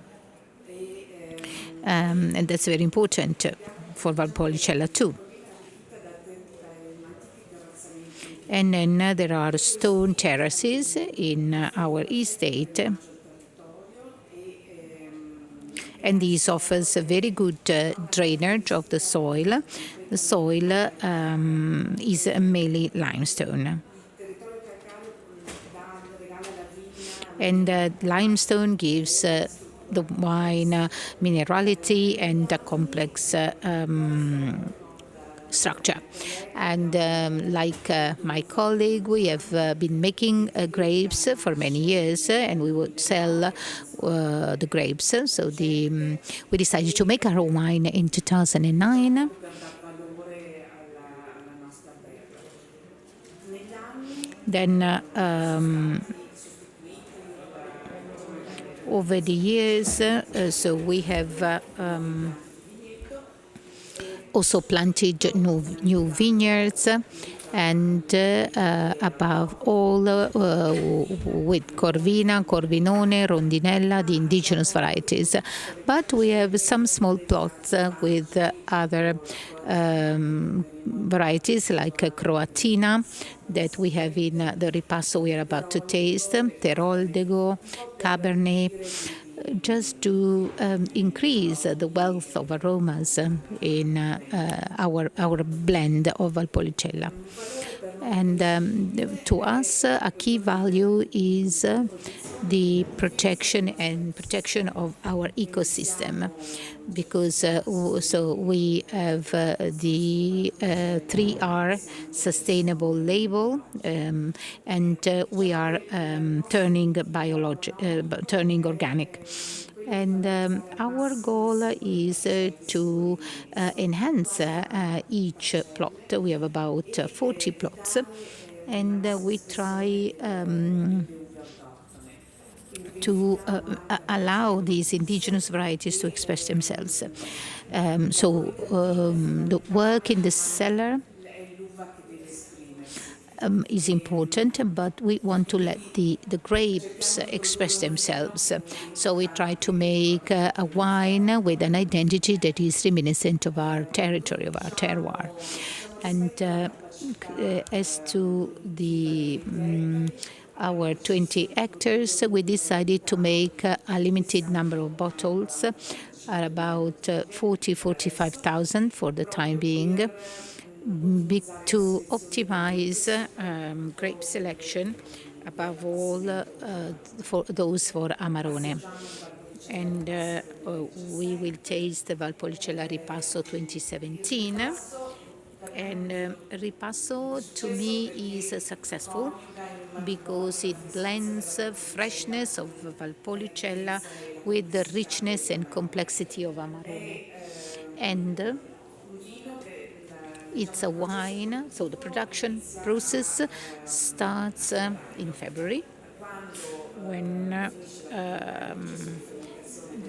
And that's very important for Valpolicella too. And then there are stone terraces in our estate. And this offers a very good drainage of the soil. The soil is mainly limestone. And limestone gives the wine minerality and a complex structure. And like my colleague, we have been making grapes for many years, and we would sell the grapes. So we decided to make our own wine in 2009. Then over the years, so we have also planted new vineyards, and above all with Corvina, Corvinone, Rondinella, the indigenous varieties. But we have some small plots with other varieties like Croatina that we have in the ripasso we are about to taste, Teroldego, Cabernet, just to increase the wealth of aromas in our blend of Valpolicella. And to us, a key value is the protection of our ecosystem, because so we have the 3R sustainable label, and we are turning organic. And our goal is to enhance each plot. We have about 40 plots, and we try to allow these indigenous varieties to express themselves. The work in the cellar is important, but we want to let the grapes express themselves. So we try to make a wine with an identity that is reminiscent of our territory, of our terroir. And as to our 20 hectares, we decided to make a limited number of bottles, about 45,000 for the time being, to optimize grape selection, above all for Amarone. And we will taste the Valpolicella Ripasso 2017. And Ripasso, to me, is successful because it blends freshness of Valpolicella with the richness and complexity of Amarone. And it's a wine, so the production process starts in February, when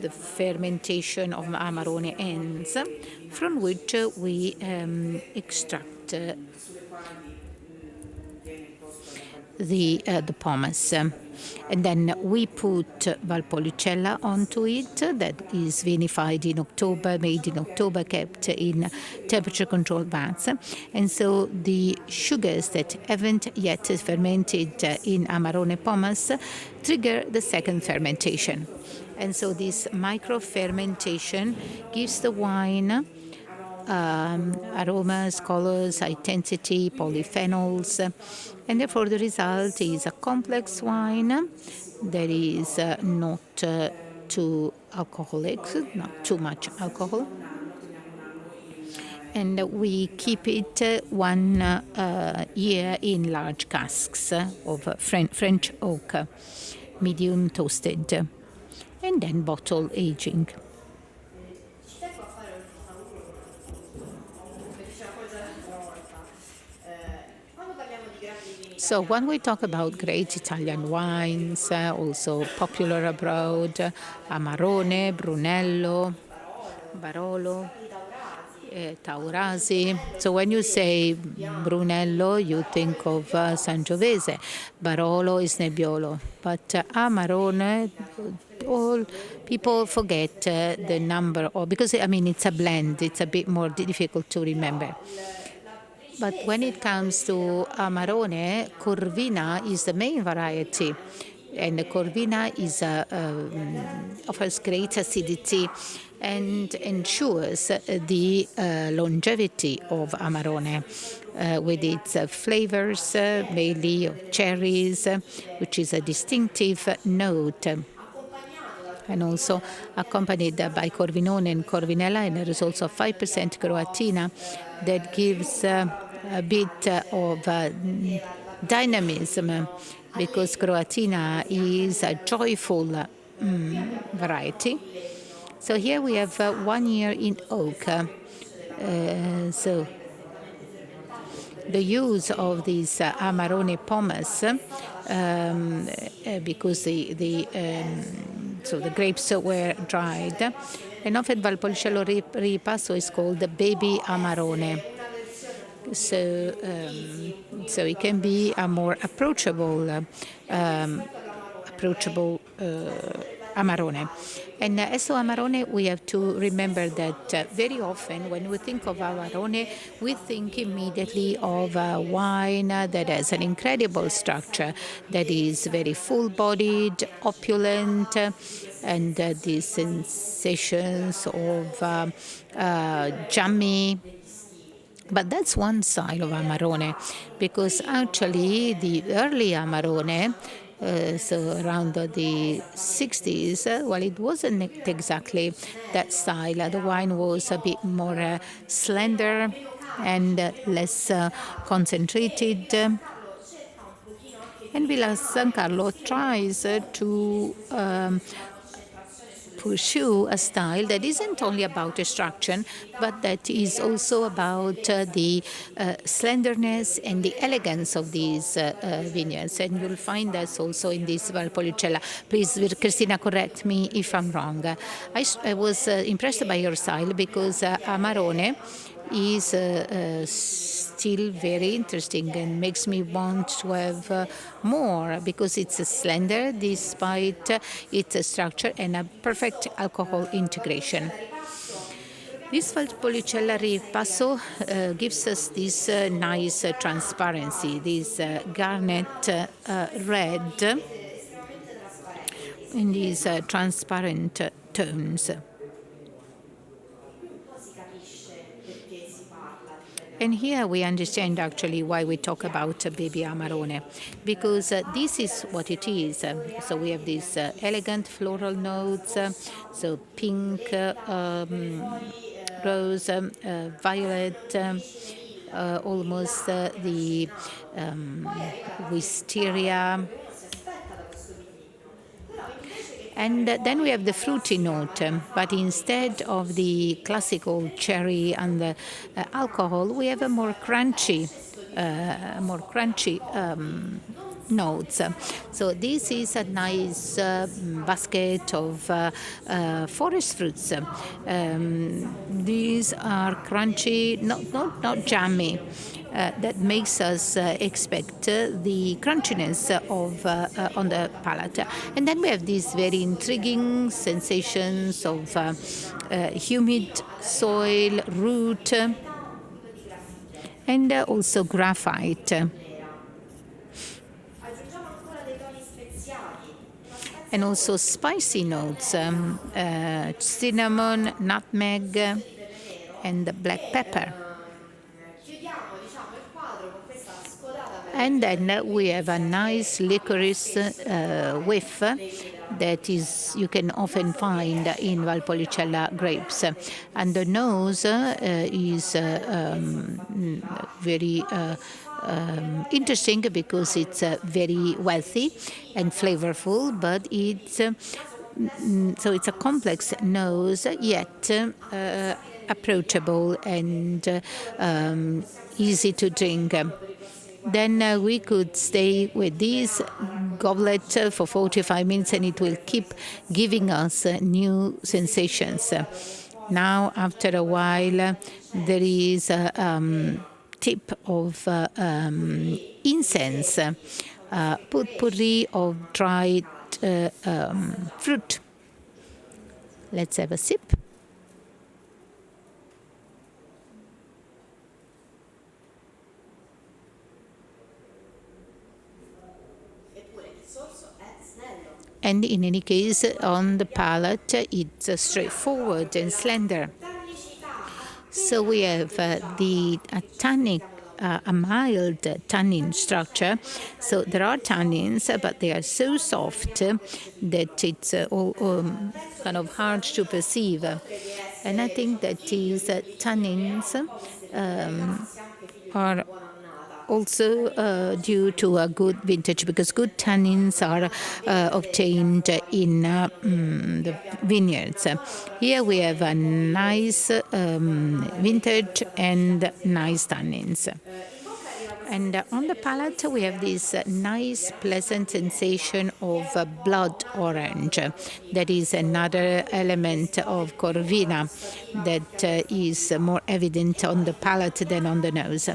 the fermentation of Amarone ends, from which we extract the pomace. And then we put Valpolicella onto it, that is vinified in October, made in October, kept in temperature-controlled vats. And so the sugars that haven't yet fermented in Amarone pomace trigger the second fermentation. And so this micro-fermentation gives the wine aromas, colors, intensity, polyphenols, and therefore the result is a complex wine that is not too alcoholic, not too much alcohol. And we keep it 1 year in large casks of French oak, medium toasted, and then bottle aging. So when we talk about great Italian wines, also popular abroad, Amarone, Brunello, Barolo, Taurasi. So when you say Brunello, you think of Sangiovese. Barolo is Nebbiolo. But Amarone, all people forget the number, because it's a blend. It's a bit more difficult to remember. But when it comes to Amarone, Corvina is the main variety. And Corvina offers great acidity and ensures the longevity of Amarone with its flavors, mainly of cherries, which is a distinctive note. And also accompanied by Corvinone and Corvinella, and there is also 5% Croatina that gives a bit of dynamism, because Croatina is a joyful variety. So here we have 1 year in oak. So the use of this Amarone pomace, because the grapes were dried, and often Valpolicella Ripasso is called the baby Amarone. So it can be a more approachable Amarone. And as to Amarone, we have to remember that very often when we think of Amarone, we think immediately of a wine that has an incredible structure, that is very full-bodied, opulent, and the sensations of jammy. But that's one side of Amarone, because actually the early Amarone, so around the 60s, well, it wasn't exactly that style. The wine was a bit more slender and less concentrated. And Villa San Carlo tries to pursue a style that isn't only about extraction, but that is also about the slenderness and the elegance of these vineyards. And you'll find that also in this Valpolicella. Please, Cristina, correct me if I'm wrong. I was impressed by your style because Amarone is still very interesting and makes me want to have more, because it's slender despite its structure and a perfect alcohol integration. This Valpolicella Ripasso gives us this nice transparency, this garnet red in these transparent tones. And here we understand actually why we talk about baby Amarone, because this is what it is. So we have these elegant floral notes, so pink, rose, violet, almost the wisteria. And then we have the fruity note, but instead of the classical cherry and the alcohol, we have a more crunchy notes. So this is a nice basket of forest fruits. These are crunchy, not jammy. That makes us expect the crunchiness of on the palate. And then we have these very intriguing sensations of humid soil, root, and also graphite. And also spicy notes, cinnamon, nutmeg, and black pepper. And then we have a nice licorice whiff that you can often find in Valpolicella grapes. And the nose is very interesting because it's very wealthy and flavorful, but it's so it's a complex nose, yet approachable and easy to drink. Then we could stay with this goblet for 45 minutes and it will keep giving us new sensations. Now, after a while, there is a tip of incense, potpourri of dried fruit. Let's have a sip. And in any case, on the palate, it's straightforward and slender. So we have the tannic, a mild tannin structure. So there are tannins, but they are so soft that it's kind of hard to perceive. And I think that these tannins are also due to a good vintage, because good tannins are obtained in the vineyards. Here we have a nice vintage and nice tannins. And on the palate, we have this nice, pleasant sensation of blood orange. That is another element of Corvina that is more evident on the palate than on the nose.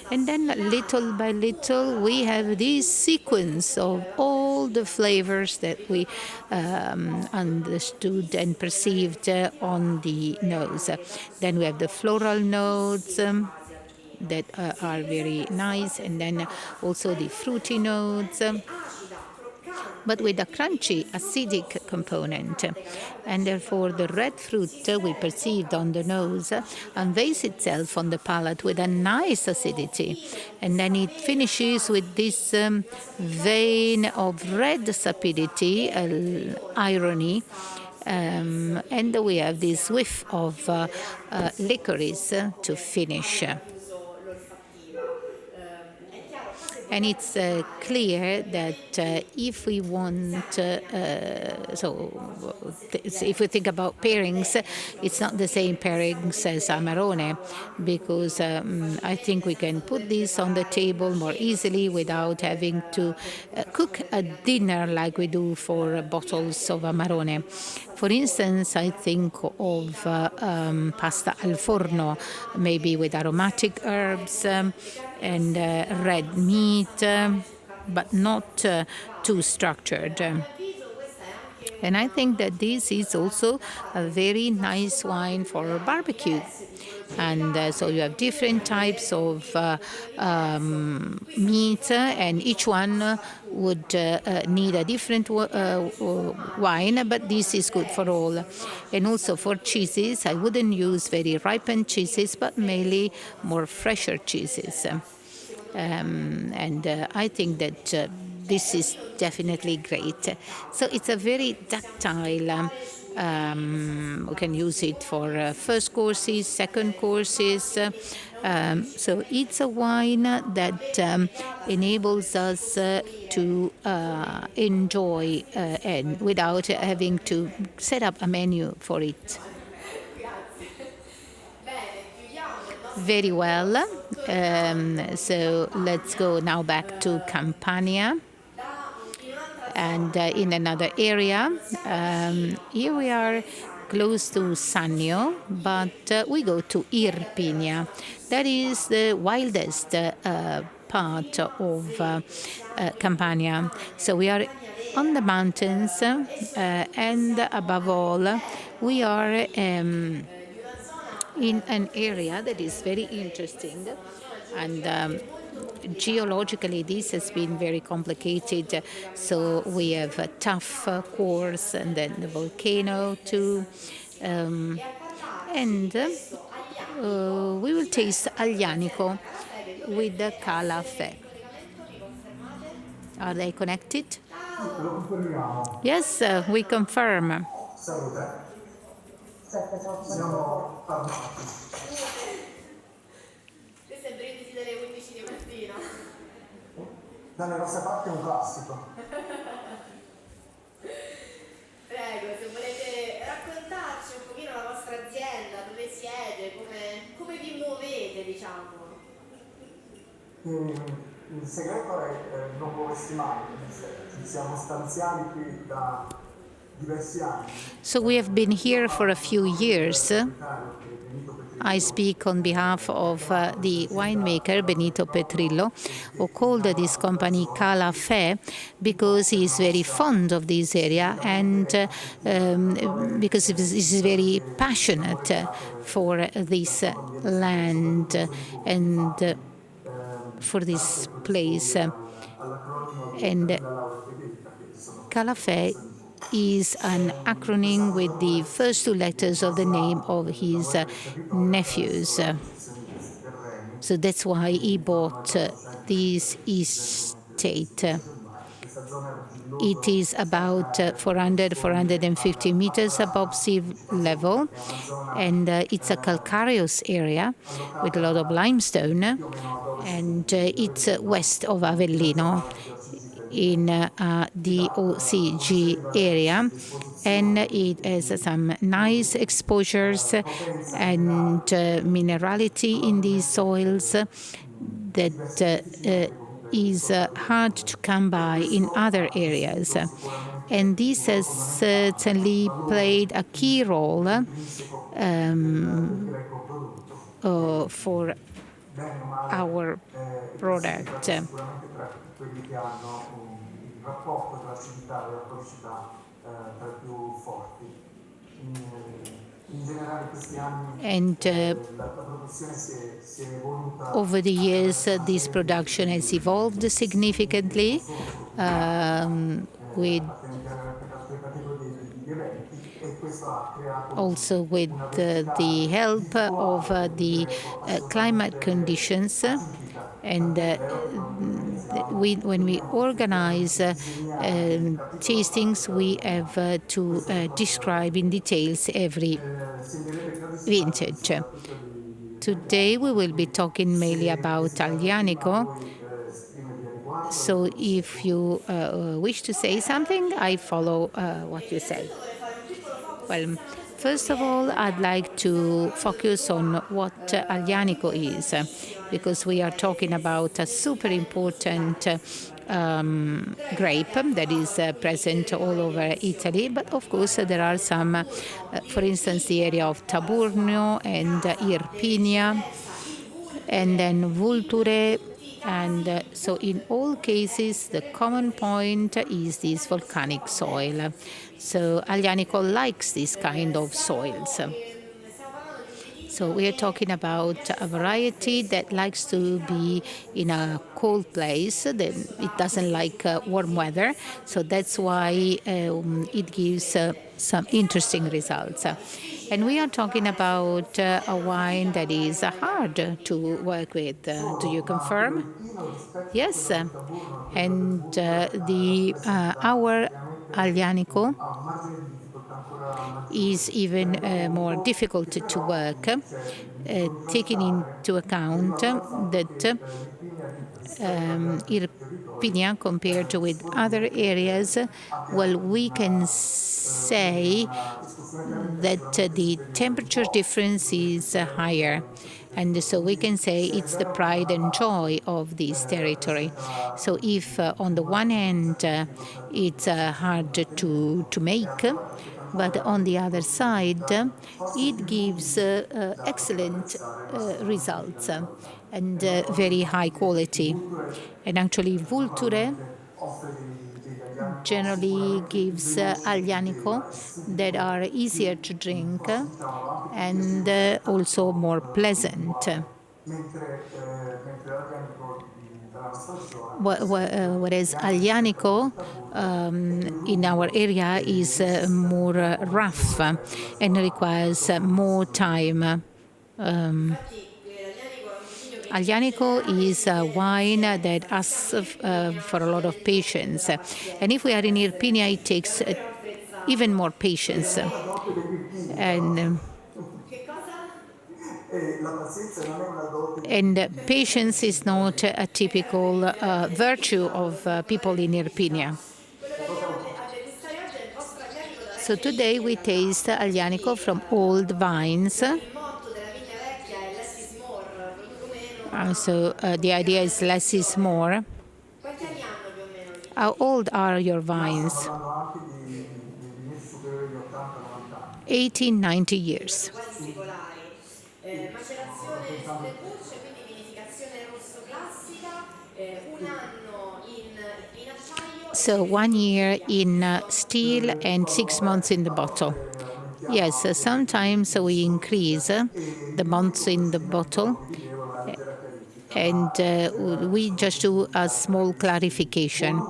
And then little by little, we have this sequence of all the flavors that we understood and perceived on the nose. Then we have the floral notes that are very nice, and then also the fruity notes. but with a crunchy, acidic component. And therefore, the red fruit we perceived on the nose unveils itself on the palate with a nice acidity. And then it finishes with this vein of red sapidity, irony. And we have this whiff of licorice to finish. And it's clear that if we want, if we think about pairings, it's not the same pairings as Amarone, because I think we can put this on the table more easily without having to cook a dinner like we do for bottles of Amarone. For instance, I think of pasta al forno, maybe with aromatic herbs and red meat, but not too structured. And I think that this is also a very nice wine for a barbecue. And so you have different types of meat, and each one would need a different wine, but this is good for all. And also for cheeses, I wouldn't use very ripened cheeses, but mainly more fresher cheeses. And I think that this is definitely great. So it's a very tactile. We can use it for first courses, second courses. So it's a wine that enables us to enjoy and without having to set up a menu for it. Very well. So let's go now back to Campania. And in another area, here we are close to Sannio, but we go to Irpinia. That is the wildest part of Campania. So we are on the mountains, and above all, we are in an area that is very interesting. And geologically, this has been very complicated. So we have a tough cores and then the volcano too. And we will taste Aglianico with the Calafè. Are they connected? Yes, we confirm. Dalle nostre parti è un classico. Prego, se volete raccontarci un pochino la vostra azienda, dove siete, come vi muovete, diciamo. Il segreto è non muoversi mai, siamo stanziali qui da diversi anni. So we have been here for a few years. I speak on behalf of the winemaker Benito Petrillo, who called this company Calafè because he is very fond of this area and because he is very passionate for this land and for this place. And Calafè is an acronym with the first two letters of the name of his nephews. So that's why he bought this estate. It is about 450 meters above sea level, and it's a calcareous area with a lot of limestone, and it's west of Avellino in the OCG area, and it has some nice exposures and minerality in these soils that is hard to come by in other areas. And this has certainly played a key role for our product. Quelli che hanno un rapporto tra acidità e alcolicità tra i più forti. In generale questi anni la produzione si è evoluta. Over the years, this production has evolved significantly. with also with the help of the climate conditions. And when we organize tastings, we have to describe in details every vintage. Today we will be talking mainly about Aglianico. So if you wish to say something, I follow what you say. Well, first of all, I'd like to focus on what Aglianico is, because we are talking about a super important grape that is present all over Italy. But of course, there are some, for instance, the area of Taburno and Irpinia, and then Vulture. And so in all cases, the common point is this volcanic soil. So Aglianico likes this kind of soils. So we are talking about a variety that likes to be in a cold place. It doesn't like warm weather. So that's why it gives some interesting results. And we are talking about a wine that is hard to work with. Do you confirm? Yes. And our Aglianico is even more difficult to work, taking into account that Irpinia, compared with other areas, well, we can say that the temperature difference is higher. And so we can say it's the pride and joy of this territory. So if on the one hand it's hard to make, but on the other side it gives excellent results and very high quality. And actually Vulture generally gives Aglianico that are easier to drink and also more pleasant. Whereas Aglianico in our area is more rough and requires more time. Aglianico is a wine that asks for a lot of patience. And if we are in Irpinia, it takes even more patience. And patience is not a typical virtue of people in Irpinia. So today we taste Aglianico from old vines. So the idea is less is more. How old are your vines? 80, 90 years. So 1 year in still and 6 months in the bottle. Yes, sometimes we increase the months in the bottle, and we just do a small clarification.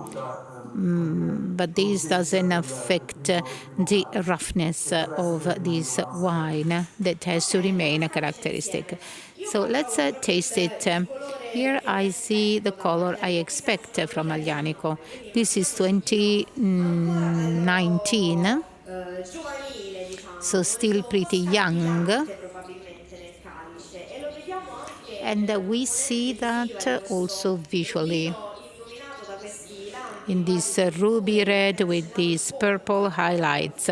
But this doesn't affect the roughness of this wine that has to remain a characteristic. So let's taste it. Here I see the color I expect from Aglianico. This is 2019, so still pretty young. And we see that also visually in this ruby red with these purple highlights.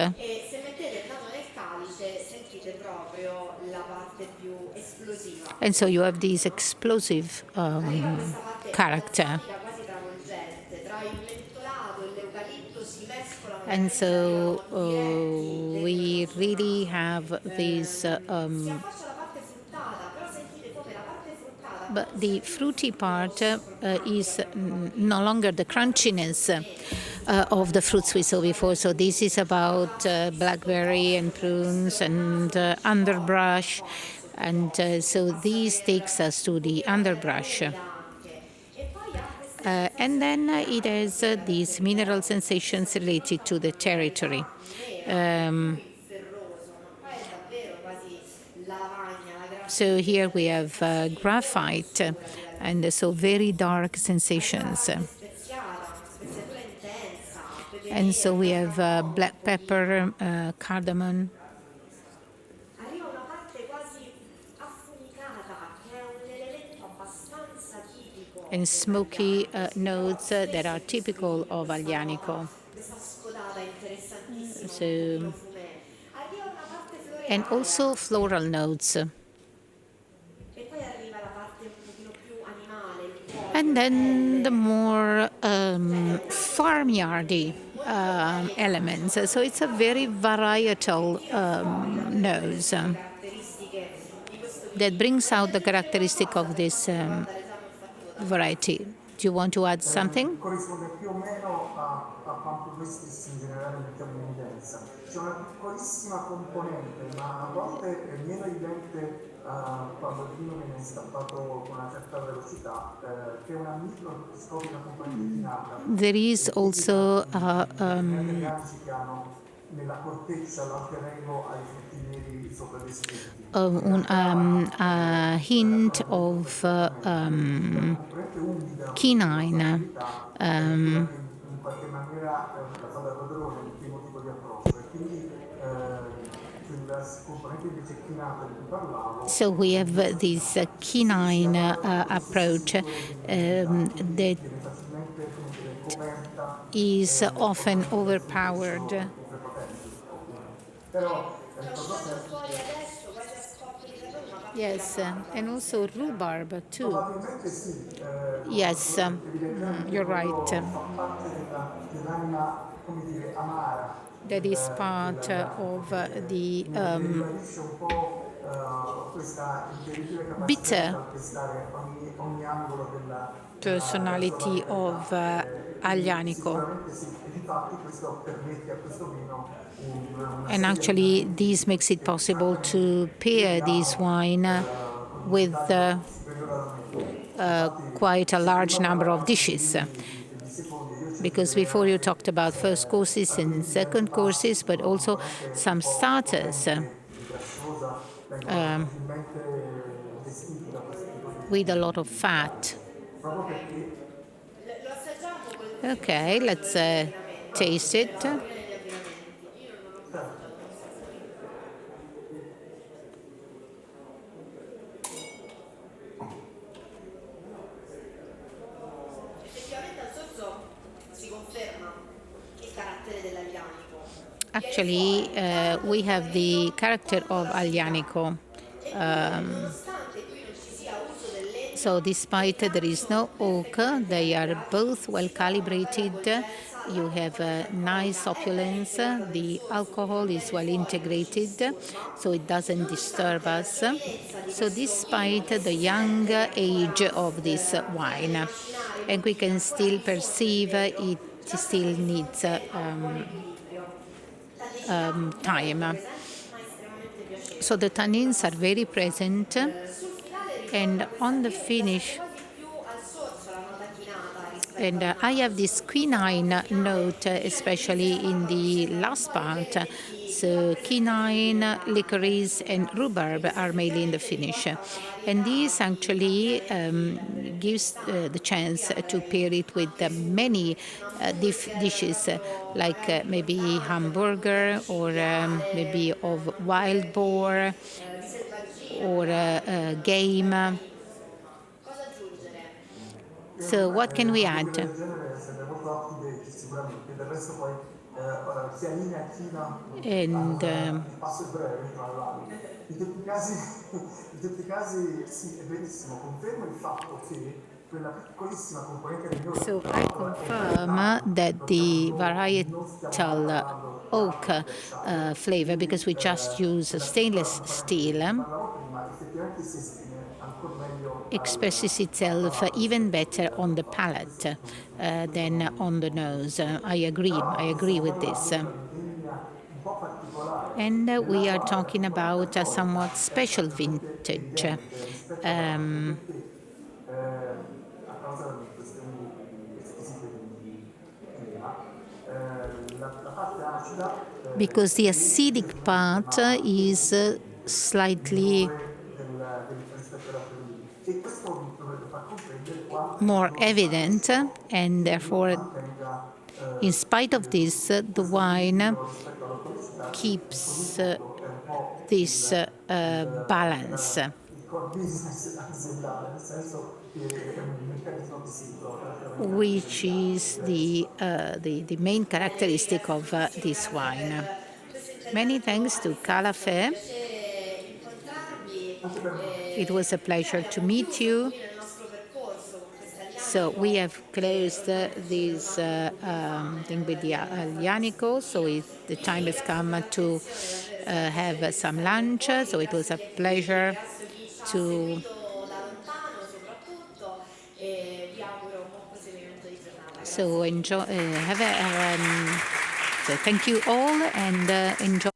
And so you have this explosive character. And so we really have this but the fruity part is no longer the crunchiness of the fruits we saw before. So this is about blackberry and prunes and underbrush. And so this takes us to the underbrush. And then it has these mineral sensations related to the territory. ferroso, ma qua è davvero quasi lavagna, la So here we have graphite, and so very dark sensations. speziata, una speziatura intensa, pepe And so we nero, have black pepper, cardamom, arriva una parte quasi affumicata, che è un elemento abbastanza tipico and smoky notes that are typical of Aglianico. questa scodata interessantissima So, profumè. Arriva una parte and floreale also floral notes. e poi arriva la parte un pochino più animale, il cuoio, And then the more farmyardy elements. So it's a very varietal nose caratteristiche di questo that brings out the characteristic of this variety. Do you want to add something? Corrisponde più o meno a quanto noi stessi in generale mettiamo in evidenza. C'è una piccolissima componente, ma a volte è meno evidente quando il vino viene stappato con una certa velocità, che è una microscopica componente finata. There is also Determinati ganci che hanno nella corteccia l'alter ego ai frutti neri sopra descritti. a hint of quinine. In qualche maniera la fa da padrone il primo tipo di approccio e quindi quella componente invece chinata di cui parlavo. So we have this quinine approach that is often overpowered. Yes, and also rhubarb too. Probabilmente sì, Yes, you're right. fa parte dell'anima, come dire, amara. That is part of the Ribadisce un po' questa incredibile capacità di bitter calpestare ogni angolo della personality of Aglianico. Sicuramente sì, e difatti questo permette a questo vino And actually, this makes it possible to pair this wine with quite a large number of dishes. Because before you talked about first courses and second courses, but also some starters with a lot of fat. Okay, let's taste it. effettivamente al sorso si conferma il carattere dell'aglianico. Actually, we have the character of Aglianico. Nonostante qui non ci sia uso del legno, So despite there is no oak, they are both well calibrated. You have a nice opulence. The alcohol is well integrated, so it doesn't disturb us. So despite the young age of this wine, and we can still perceive it still needs time. So the tannins are very present, and on the finish, più al sorso la nota chinata rispetto and I have this quinine note, especially in the last part. So quinine, licorice, and rhubarb are mainly in the finish. And this actually gives the chance to pair it with many dishes, like maybe hamburger or maybe of wild boar or game. So what can we add? del genere siete molto up to date sicuramente, del resto poi sia linea china And il passo è breve tra l'altro. In tutti i casi sì, è verissimo, confermo il fatto che quella piccolissima componente del mio so I confirm that the varietal oak flavor, because we just use stainless steel, ma effettivamente si esprime ancora meglio expresses itself even better on the palate than on the nose. I agree with this. un po' particolare And we are talking about a somewhat special vintage. a causa di questioni visite di clima. La parte acida because the viene acidic part is slightly rispetto alla ferrovia e questo dovrebbe far comprendere quanto more lo evident, rischio and che io therefore, mantenga in spite of this, the questo wine equilibrio rispetto all'alcolicità che in keeps fondo è un po' this balance, il core business aziendale, nel senso che è un meccanismo che si which is diversi. the main characteristic of this Grazie wine. per questo Many intervento thanks to Alessandro, è stato un Calafè. piacere incontrarvi Anche per me. It was a e pleasure to abbiamo meet chiuso un you. pochino il nostro percorso con questa So we Lianico have e closed ormai ci this fermando un po' più di thing with fame, the direi di fare questo Lianico. So pochino. the time Quindi has grazie per come to l'attenzione, davvero è stato un piacere have some degustarvi un lunch. po', So it was ringrazio a chi è venuto, pleasure ringrazio chi ci ha to. seguito da lontano soprattutto e vi auguro un buon proseguimento di giornata. So Grazie mille. enjoy. So thank you all and enjoy.